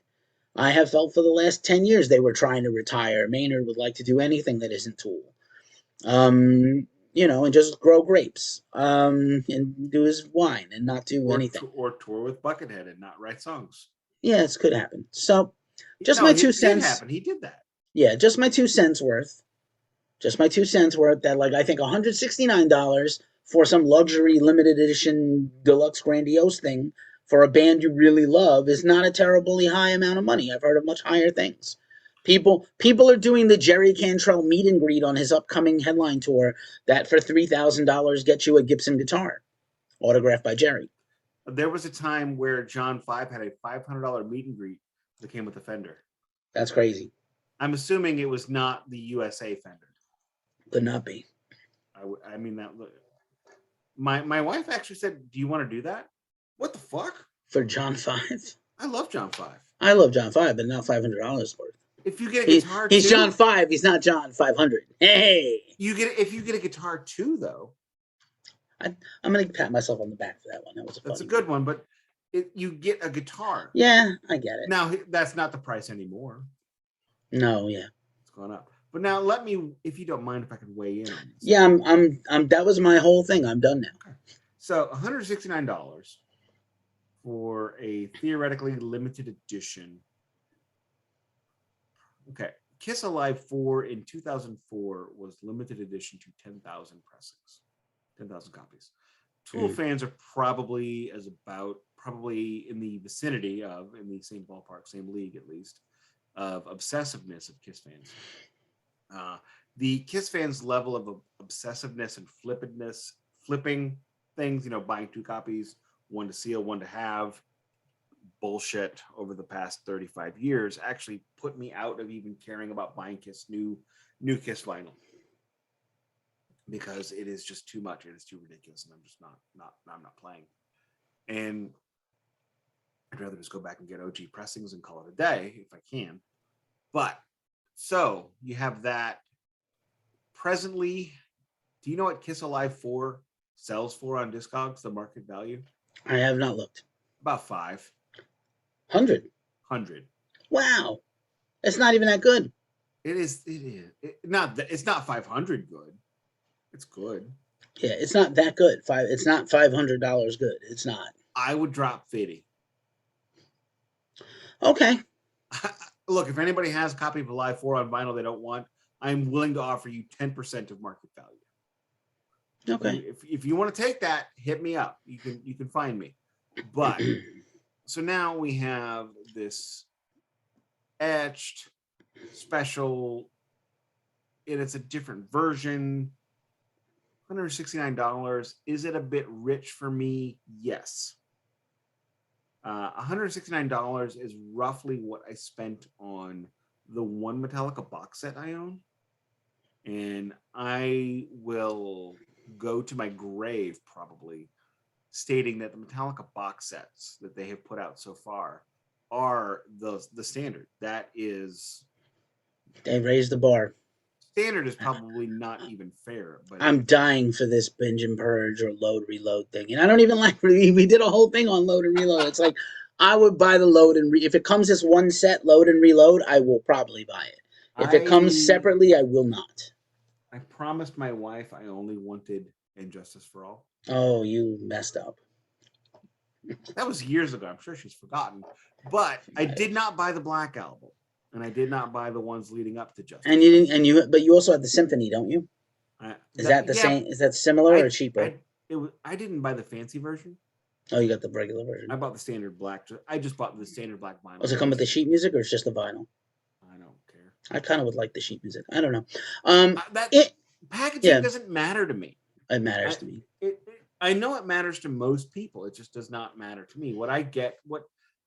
I have felt for the last 10 years they were trying to retire. Maynard would like to do anything that isn't Tool. And just grow grapes and do his wine and not do anything. Or tour with Buckethead and not write songs. Yeah, it could happen. So, just No, my it 2 did cents. happen. He did that. Yeah, just my 2 cents worth. Just my 2 cents worth that, like, I think $169 for some luxury limited edition deluxe grandiose thing for a band you really love is not a terribly high amount of money. I've heard of much higher things. People are doing the Jerry Cantrell meet and greet on his upcoming headline tour that for $3,000 gets you a Gibson guitar autographed by Jerry. There was a time where John 5 had a $500 meet and greet that came with a Fender. That's crazy. I'm assuming it was not the USA Fender. Could not be. I mean that. My wife actually said, "Do you want to do that?" What the fuck? For John 5? I love John 5. I love John 5, but not $500 worth. If you get a guitar, he's too, John 5. He's not John 500. Hey, if you get a guitar too, though, I'm gonna pat myself on the back for that one. that's a good one. But you get a guitar. Yeah, I get it. Now that's not the price anymore. No, yeah, it's gone up. But now let me, if you don't mind, if I could weigh in on this. Yeah, I'm. That was my whole thing. I'm done now. Okay. So $169 for a theoretically limited edition. Okay. Kiss Alive 4 in 2004 was limited edition to 10,000 pressings, 10,000 copies. Tool fans are probably in the vicinity of, in the same ballpark, same league at least, of obsessiveness of Kiss fans. The Kiss fans' level of obsessiveness and flipping things, buying 2 copies, one to seal, one to have, bullshit over the past 35 years actually put me out of even caring about buying Kiss new Kiss vinyl, because it is just too much. It is too ridiculous, and I'm just not playing. And I'd rather just go back and get OG pressings and call it a day if I can. But so you have that. Presently, do you know what Kiss Alive 4 sells for on Discogs, the market value? I have not looked. About 500. Wow, it's not even that good. It is. It's not 500 good. It's good. Yeah, it's not that good. It's not $500 good. It's not. I would drop 50. Okay. Look, if anybody has a copy of Alive 4 on vinyl they don't want, I'm willing to offer you 10% of market value. Okay. If you want to take that, hit me up. You can find me. But so now we have this etched special, and it's a different version. $169. Is it a bit rich for me? Yes. $169 is roughly what I spent on the one Metallica box set I own. And I will go to my grave probably stating that the Metallica box sets that they have put out so far are the standard. That is They raised the bar. Standard is probably not even fair, but I'm dying for this binge and purge or load reload thing, and I don't even like. We did a whole thing on load and reload. It's like I would buy the load and if it comes as one set, load and reload, I will probably buy it. If it comes I separately, I will not. I promised my wife I only wanted Injustice for All. Oh, you messed up. That was years ago. I'm sure she's forgotten. But I did not buy the Black Album, and I did not buy the ones leading up to Justice. And you didn't, and you, but you also have the symphony, don't you? Is that the yeah, same? Is that similar or cheaper? I didn't buy the fancy version. Oh, you got the regular version. I bought the standard black. I just bought the standard black vinyl. Does it come with the sheet music or it's just the vinyl? I don't care. I kind of would like the sheet music. I don't know. Packaging doesn't matter to me. It matters to me. I know it matters to most people. It just does not matter to me. What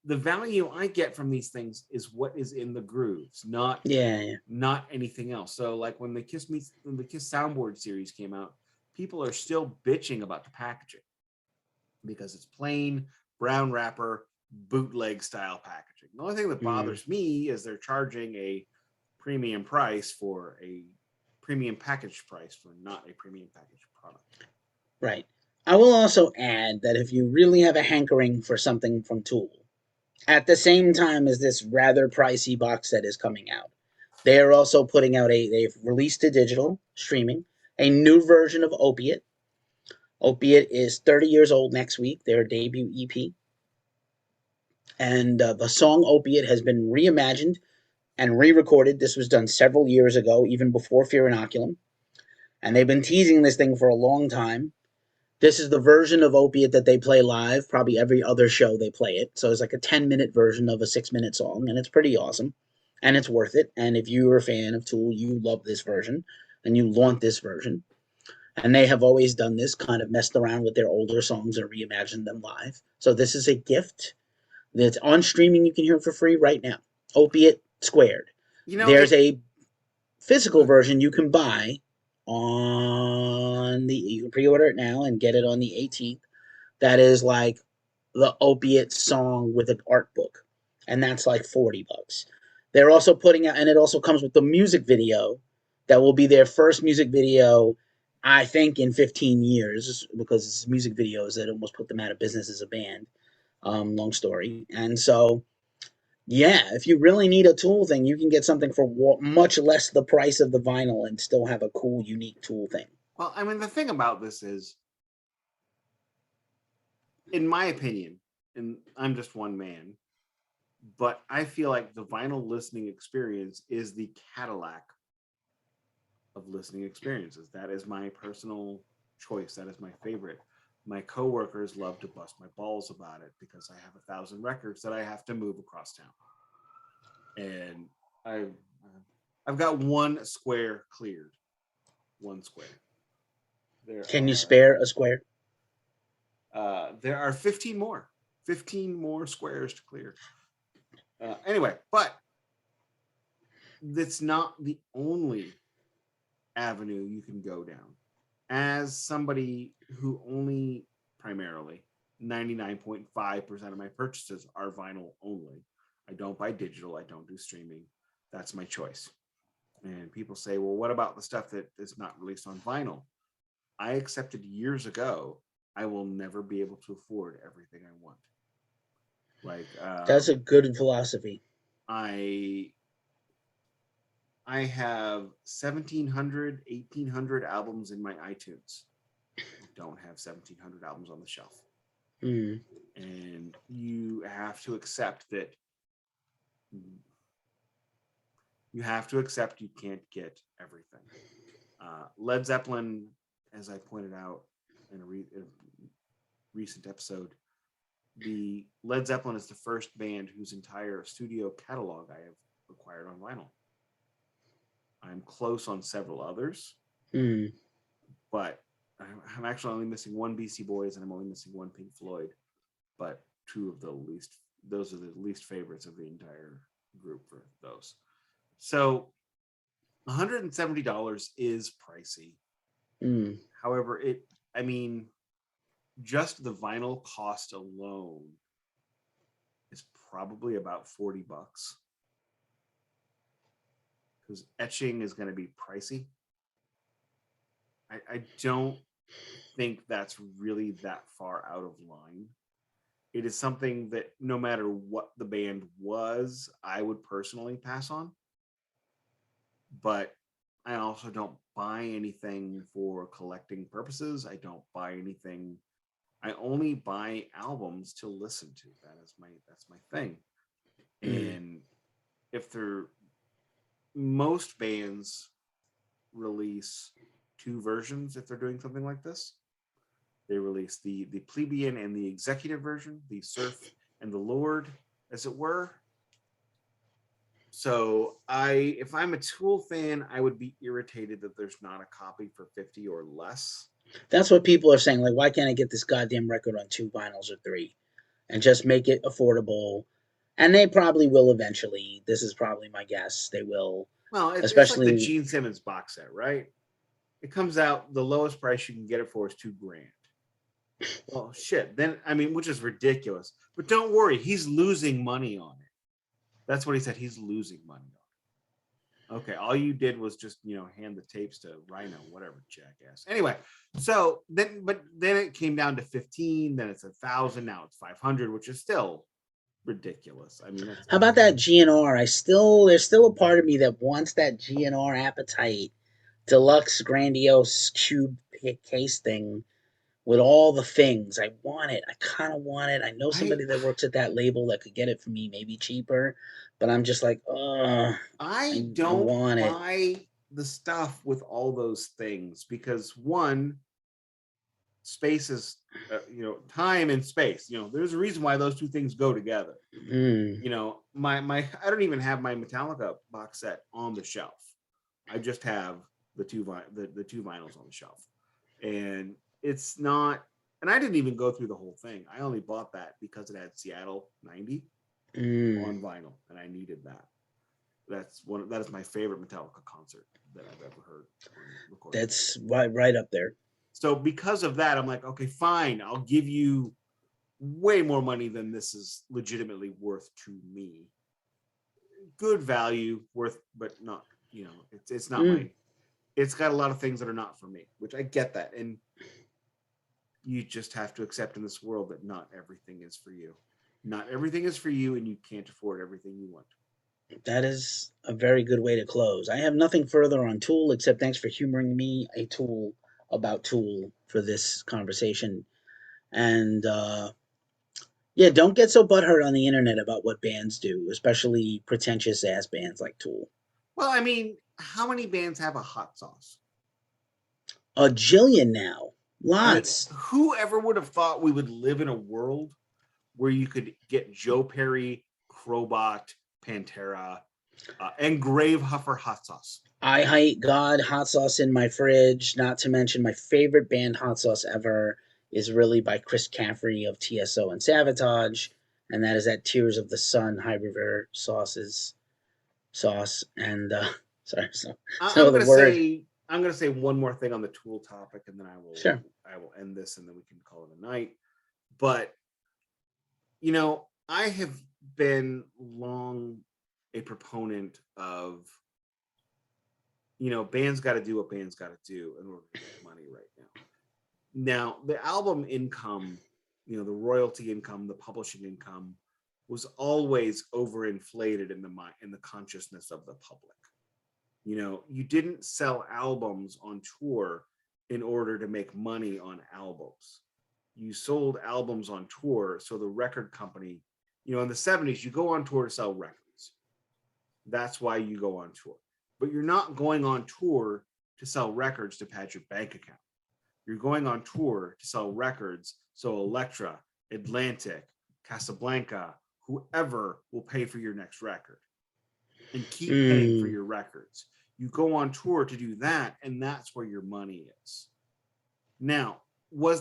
the value I get from these things is what is in the grooves, not anything else. So like when the Kiss soundboard series came out, people are still bitching about the packaging because it's plain brown wrapper, bootleg style packaging. The only thing that bothers me is they're charging a premium price for a premium package price for not a premium package product. Right. I will also add that if you really have a hankering for something from Tool, at the same time as this rather pricey box set is coming out, they are also putting out they've released a digital streaming, a new version of Opiate. Opiate is 30 years old next week, their debut EP. And the song Opiate has been reimagined and re-recorded. This was done several years ago, even before Fear Inoculum. And they've been teasing this thing for a long time. This is the version of Opiate that they play live. Probably every other show they play it. So it's like a 10-minute version of a 6-minute song, and it's pretty awesome. And it's worth it. And if you're a fan of Tool, you love this version, and you want this version. And they have always done this, kind of messed around with their older songs and reimagined them live. So this is a gift that's on streaming. You can hear it for free right now. Opiate Squared. There's a physical version you can buy you can pre-order it now and get it on the 18th. That is like the Opiate song with an art book, and that's like $40. They're also putting out, and it also comes with the music video that will be their first music video, I think, in 15 years, because it's music videos that almost put them out of business as a band. Long story. And so yeah, if you really need a Tool thing, you can get something for much less the price of the vinyl and still have a cool, unique Tool thing. Well, I mean, the thing about this is, in my opinion, and I'm just one man, but I feel like the vinyl listening experience is the Cadillac of listening experiences. That is my personal choice. That is my favorite. My coworkers love to bust my balls about it because I have 1,000 records that I have to move across town, and I've got one square cleared. One square. Can you spare a square? There are 15 more. 15 more squares to clear. Anyway, but that's not the only avenue you can go down. As somebody who only primarily 99.5% of my purchases are vinyl only. I don't buy digital. I don't do streaming. That's my choice. And people say, well, what about the stuff that is not released on vinyl? I accepted years ago I will never be able to afford everything I want. Like that's a good philosophy. I have 1,700, 1,800 albums in my iTunes. I don't have 1,700 albums on the shelf. And you have to accept that. You have to accept you can't get everything. Led Zeppelin, as I pointed out in a recent episode, the Led Zeppelin is the first band whose entire studio catalog I have acquired on vinyl. I'm close on several others, but I'm actually only missing one Beastie Boys and I'm only missing one Pink Floyd, but those are the least favorites of the entire group for those. So $170 is pricey. However, just the vinyl cost alone is probably about $40. because etching is going to be pricey. I don't think that's really that far out of line. It is something that no matter what the band was, I would personally pass on. But I also don't buy anything for collecting purposes. I don't buy anything. I only buy albums to listen to. That's my thing. And if they're most bands release two versions if they're doing something like this. They release the plebeian and the executive version, the serf and the lord, as it were. So if I'm a Tool fan, I would be irritated that there's not a copy for 50 or less. That's what people are saying. Like, why can't I get this goddamn record on 2 vinyls or 3, and just make it affordable? And they probably will eventually. This is probably my guess. They will. Well, it's like the Especially, Gene Simmons box set, right? It comes out, the lowest price you can get it for is $2,000. Well, shit. Then, I mean, which is ridiculous. But don't worry, he's losing money on it. That's what he said. He's losing money on it. Okay, all you did was just, hand the tapes to Rhino, whatever, jackass. Anyway, so then it came down to 15, then it's 1,000, now it's 500, which is still ridiculous. I mean, how about that GNR? There's still a part of me that wants that GNR Appetite Deluxe Grandiose Cube case thing with all the things. I want it. I kind of want it. I know somebody that works at that label that could get it for me, maybe cheaper, but I'm just like, I don't want buy the stuff with all those things because one, space is, time and space. There's a reason why those two things go together. My I don't even have my Metallica box set on the shelf. I just have the two vinyls on the shelf, and it's not. And I didn't even go through the whole thing. I only bought that because it had Seattle '90 on vinyl, and I needed that. That is my favorite Metallica concert that I've ever heard. That's right up there. So because of that, I'm like, okay, fine. I'll give you way more money than this is legitimately worth to me. Good value, worth, but not, it's not it's got a lot of things that are not for me, which I get that. And you just have to accept in this world that not everything is for you. Not everything is for you, and you can't afford everything you want. That is a very good way to close. I have nothing further on Tool except thanks for humoring me about Tool for this conversation. And yeah, don't get so butthurt on the internet about what bands do, especially pretentious ass bands like Tool. Well, I mean, how many bands have a hot sauce? A jillion now. Lots. I mean, whoever would have thought we would live in a world where you could get Joe Perry, Crowbot, Pantera, and Grave Huffer hot sauce. I hate God hot sauce in my fridge. Not to mention my favorite band hot sauce ever is really by Chris Caffrey of TSO and Savatage, and that is that Tears of the Sun High River sauce. And sorry, I'm gonna say one more thing on the Tool topic, and then I will end this, and then we can call it a night. But I have been long a proponent of bands got to do what bands got to do in order to get money right now. Now, the album income, the royalty income, the publishing income was always overinflated in the consciousness of the public. You didn't sell albums on tour in order to make money on albums. You sold albums on tour so the record company, in the 70s, you go on tour to sell records. That's why you go on tour. But you're not going on tour to sell records to pad your bank account. You're going on tour to sell records so Elektra, Atlantic, Casablanca, whoever will pay for your next record and keep paying for your records. You go on tour to do that, and that's where your money is. Now,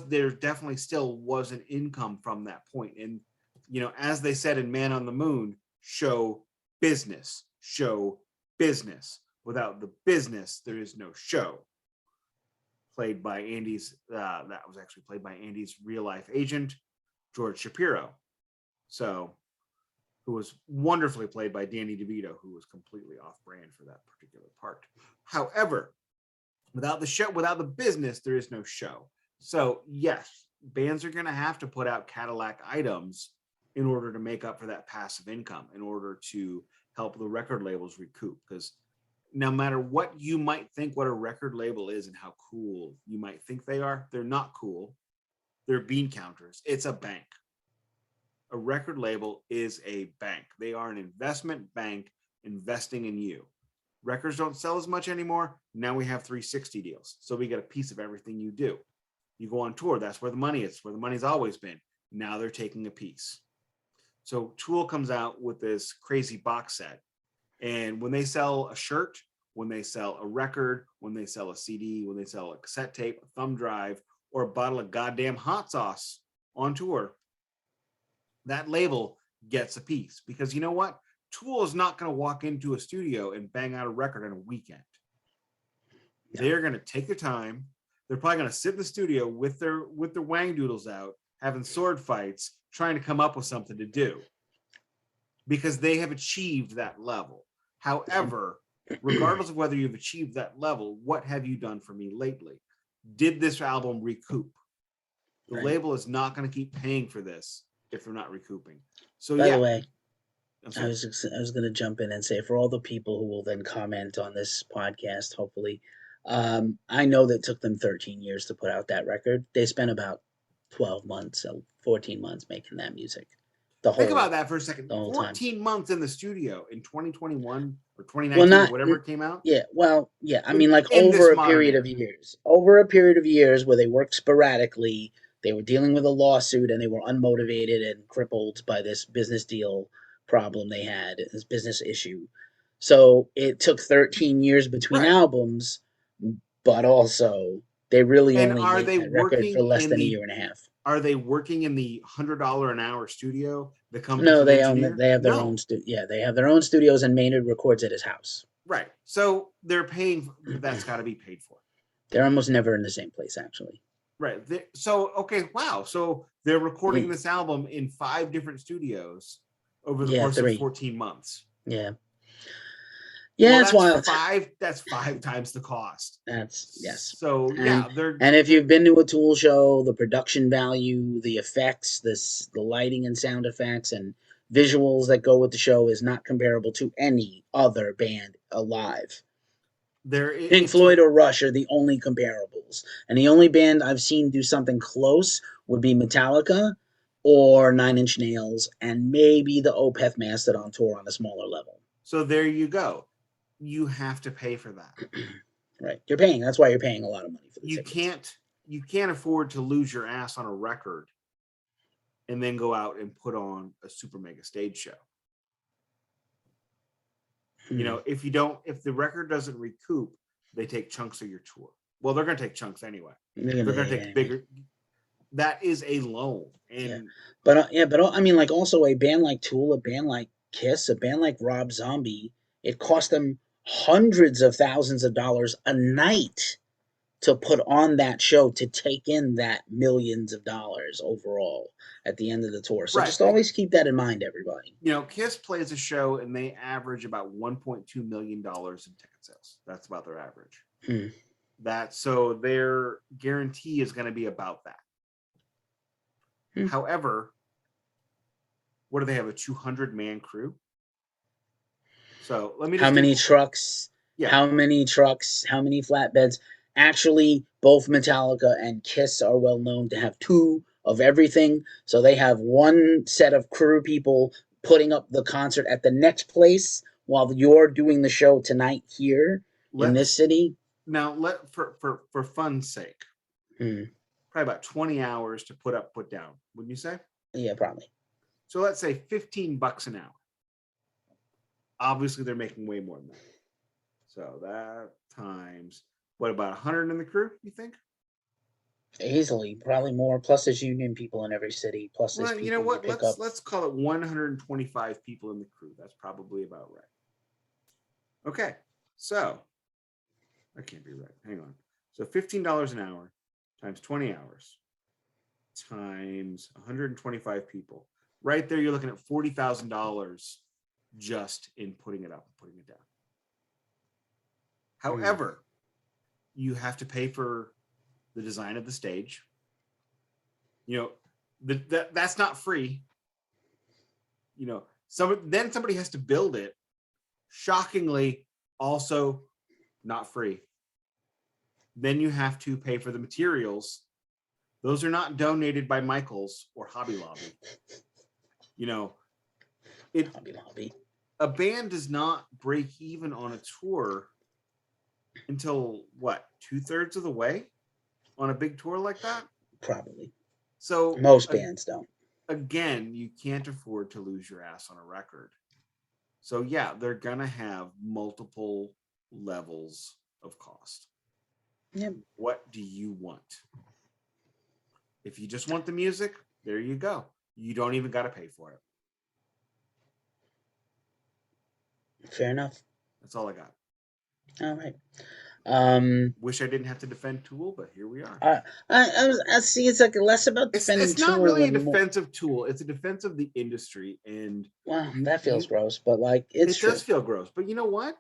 there definitely still was an income from that point. And, as they said in Man on the Moon, show business. Without the business, there is no show. Played by that was actually played by Andy's real life agent, George Shapiro. So who was wonderfully played by Danny DeVito, who was completely off-brand for that particular part. However, without the show, without the business, there is no show. So yes, bands are going to have to put out Cadillac items in order to make up for that passive income, in order to help the record labels recoup. Because no matter what you might think what a record label is and how cool you might think they are, they're not cool. They're bean counters. It's a bank. A record label is a bank. They are an investment bank investing in you. Records don't sell as much anymore. Now we have 360 deals. So we get a piece of everything you do. You go on tour. That's where the money is, where the money's always been. Now they're taking a piece. So Tool comes out with this crazy box set. And when they sell a shirt, when they sell a record, when they sell a CD, when they sell a cassette tape, a thumb drive, or a bottle of goddamn hot sauce on tour, that label gets a piece. Because you know what? Tool is not going to walk into a studio and bang out a record in a weekend. No. They're going to take their time. They're probably going to sit in the studio with their wang doodles out, having sword fights, trying to come up with something to do, because they have achieved that level. However, regardless of whether you've achieved that level, what have you done for me lately? Did this album recoup? The label is not going to keep paying for this if they're not recouping. So by the way, I was going to jump in and say, for all the people who will then comment on this podcast, hopefully, I know that it took them 13 years to put out that record. They spent about 12 months, 14 months making that music. Think about that for a second. 14 months in the studio in 2021 or 2019, well, or whatever it came out. Yeah, well, yeah. I mean, like over a period of years. Over a period of years where they worked sporadically, they were dealing with a lawsuit and they were unmotivated and crippled by this business deal problem they had, this business issue. So it took 13 years between albums, but also they really only made that record for less than a year and a half. Are they working in the $100 an hour studio that comes? No, they have their own studio. Yeah, they have their own studios, and Maynard records at his house. Right. So they're paying. That's got to be paid for. They're almost never in the same place, actually. Right. So okay, wow. So they're recording this album in 5 different studios over the course of 14 months. Yeah. Yeah, that's wild. That's 5 times the cost. That's yes. So and if you've been to a Tool show, the production value, the effects, the lighting and sound effects and visuals that go with the show is not comparable to any other band alive. Pink Floyd or Rush are the only comparables, and the only band I've seen do something close would be Metallica or Nine Inch Nails, and maybe the Opeth Mastodon tour on a smaller level. So there you go. You have to pay for that. Right. You're paying. That's why you're paying a lot of money for the tickets. You can't afford to lose your ass on a record and then go out and put on a super mega stage show. You know, if the record doesn't recoup, they take chunks of your tour. Well, they're going to take chunks anyway. They're going to take bigger. That is a loan. And but I mean, like, also a band like Tool, a band like Kiss, a band like Rob Zombie, it cost them hundreds of thousands of dollars a night to put on that show, to take in that millions of dollars overall at the end of the tour. So just always keep that in mind, everybody. You know, Kiss plays a show and they average about $1.2 million in ticket sales. That's about their average. So their guarantee is going to be about that. However, what do they have? A 200-man crew? So let me just How many trucks? How many flatbeds? Actually, both Metallica and Kiss are well known to have 2 of everything. So they have one set of crew people putting up the concert at the next place while you're doing the show tonight here in this city. Now, for fun's sake, probably about 20 hours to put up, put down. Wouldn't you say? Yeah, probably. So let's say $15 an hour. Obviously, they're making way more than that. So that times, what, about 100 in the crew, you think? Easily, probably more. Plus, there's union people in every city. Plus, there's people, you know what? Let's call it 125 people in the crew. That's probably about right. Okay, so that can't be right. Hang on. So $15 an hour times 20 hours times 125 people. right there, you're looking at $40,000 just in putting it up and putting it down. However, you have to pay for the design of the stage. That's not free. Then somebody has to build it. Shockingly, also not free. Then you have to pay for the materials. Those are not donated by Michaels or Hobby Lobby. Hobby Lobby. A band does not break even on a tour until what, 2/3 of the way on a big tour like that? Probably. So most bands don't. Again, you can't afford to lose your ass on a record. So yeah, they're gonna have multiple levels of cost. Yep. What do you want? If you just want the music, there you go. You don't even got to pay for it. Fair enough. That's all I got. All right. Wish I didn't have to defend Tool, but here we are. I see. It's like less about defending. It's not Tool really a than defense of Tool. It's a defense of the industry, and that feels gross. But like, it does feel gross. But you know what?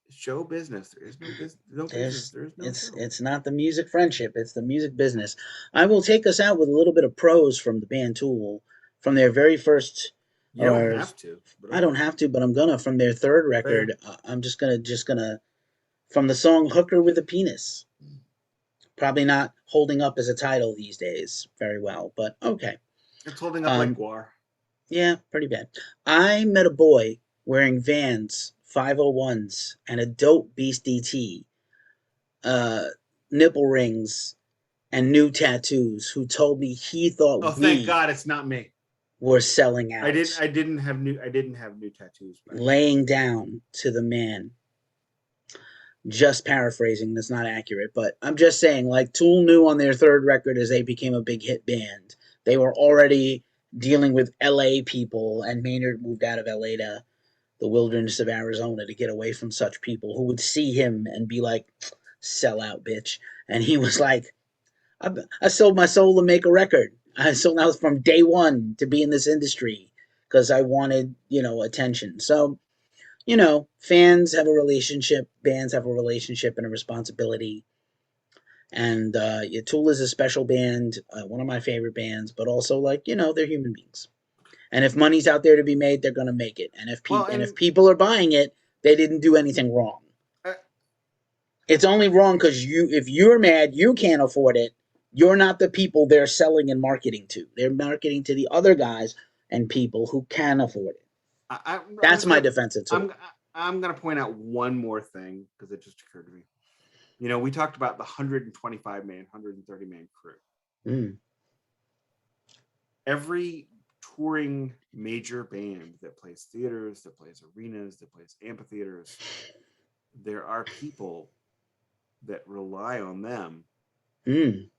Show business. There is no business. No business. There is no show. It's not the music friendship. It's the music business. I will take us out with a little bit of prose from the band Tool, from their very first. You don't have to. I don't have to, but I'm gonna. From their third record, I'm just gonna. From the song "Hooker with a Penis." Probably not holding up as a title these days very well, but okay. It's holding up like Guar. Yeah, pretty bad. I met a boy wearing Vans 501s and a dope Beast DT, nipple rings, and new tattoos, who told me he thought thank God it's not me. Were selling out. I didn't have new tattoos. Laying down to the man. Just paraphrasing, that's not accurate, but I'm just saying, like, Tool knew on their third record as they became a big hit band. They were already dealing with LA people, and Maynard moved out of LA to the wilderness of Arizona to get away from such people who would see him and be like, sell out, bitch. And he was like, I sold my soul to make a record. I sold out from day one to be in this industry because I wanted, attention. So, fans have a relationship, bands have a relationship and a responsibility. And Tool is a special band, one of my favorite bands, but also they're human beings. And if money's out there to be made, they're gonna make it. And if people are buying it, they didn't do anything wrong. It's only wrong because if you're mad, you can't afford it. You're not the people they're selling and marketing to. They're marketing to the other guys and people who can afford it. That's my defense of Tool. I'm going to point out one more thing because it just occurred to me. We talked about the 125-man, 130-man crew. Every touring major band that plays theaters, that plays arenas, that plays amphitheaters, there are people that rely on them to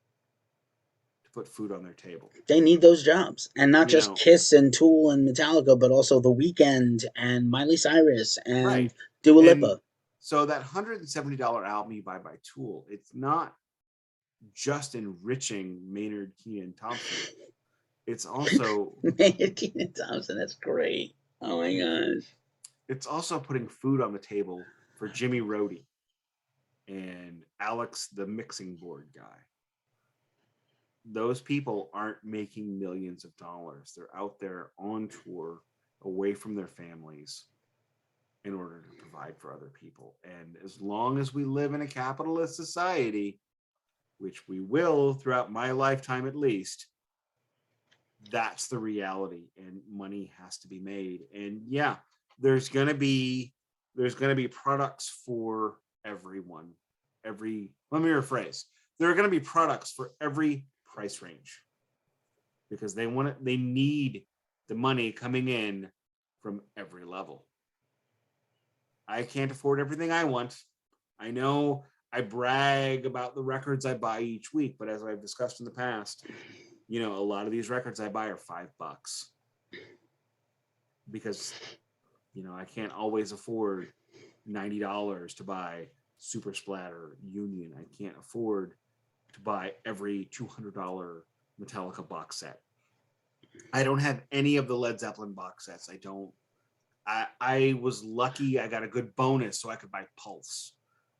put food on their table. They need those jobs, and not just Kiss and Tool and Metallica, but also The Weeknd and Miley Cyrus and Dua Lipa. So that $170 album you buy by Tool, it's not just enriching Maynard Keenan Thompson. It's also Maynard Keenan Thompson. That's great. Oh my gosh! It's also putting food on the table for Jimmy Rhodey and Alex, the mixing board guy. Those people aren't making millions of dollars. They're out there on tour, away from their families, in order to provide for other people. And as long as we live in a capitalist society, which we will throughout my lifetime at least, that's the reality, and money has to be made. And yeah, there's going to be products for everyone. Let me rephrase. There are going to be products for every price range because they need the money coming in from every level. I can't afford everything I want. I know I brag about the records I buy each week, but as I've discussed in the past, a lot of these records I buy are $5 because, I can't always afford $90 to buy Super Splatter Union. I can't afford to buy every $200 Metallica box set. I don't have any of the Led Zeppelin box sets. I don't. I was lucky. I got a good bonus, so I could buy Pulse.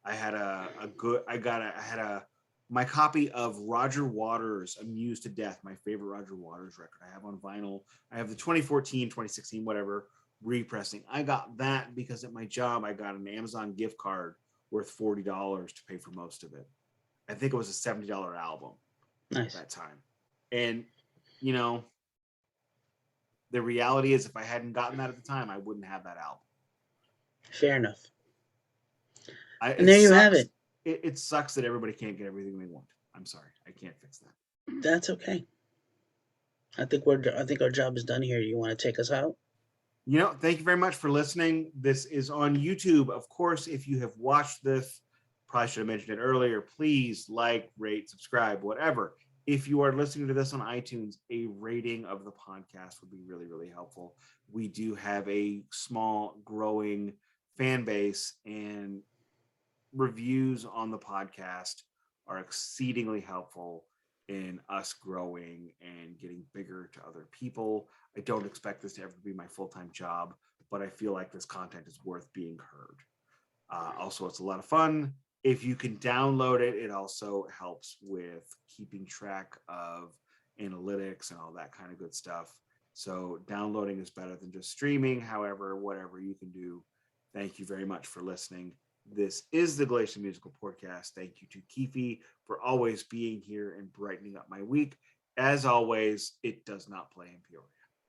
I had a good. I had a my copy of Roger Waters' "Amused to Death," my favorite Roger Waters record. I have on vinyl. I have the 2014, 2016, whatever repressing. I got that because at my job I got an Amazon gift card worth $40 to pay for most of it. I think it was a $70 album Nice. that time, and you know the reality is if I hadn't gotten that at the time, I wouldn't have that album. Fair enough. And It there you have sucks. it. It sucks that everybody can't get everything they want. I'm sorry, I can't fix that. That's okay. I think our job is done here. You want to take us out? Thank you very much for listening. This is on YouTube. Of course, if you have watched this, probably should have mentioned it earlier. Please like, rate, subscribe, whatever. If you are listening to this on iTunes, a rating of the podcast would be really, really helpful. We do have a small, growing fan base, and reviews on the podcast are exceedingly helpful in us growing and getting bigger to other people. I don't expect this to ever be my full-time job, but I feel like this content is worth being heard. Also, it's a lot of fun. If you can download it, it also helps with keeping track of analytics and all that kind of good stuff. So downloading is better than just streaming. However, whatever you can do. Thank you very much for listening. This is the Glacially Musical Podcast. Thank you to Keefy for always being here and brightening up my week. As always, it does not play in Peoria.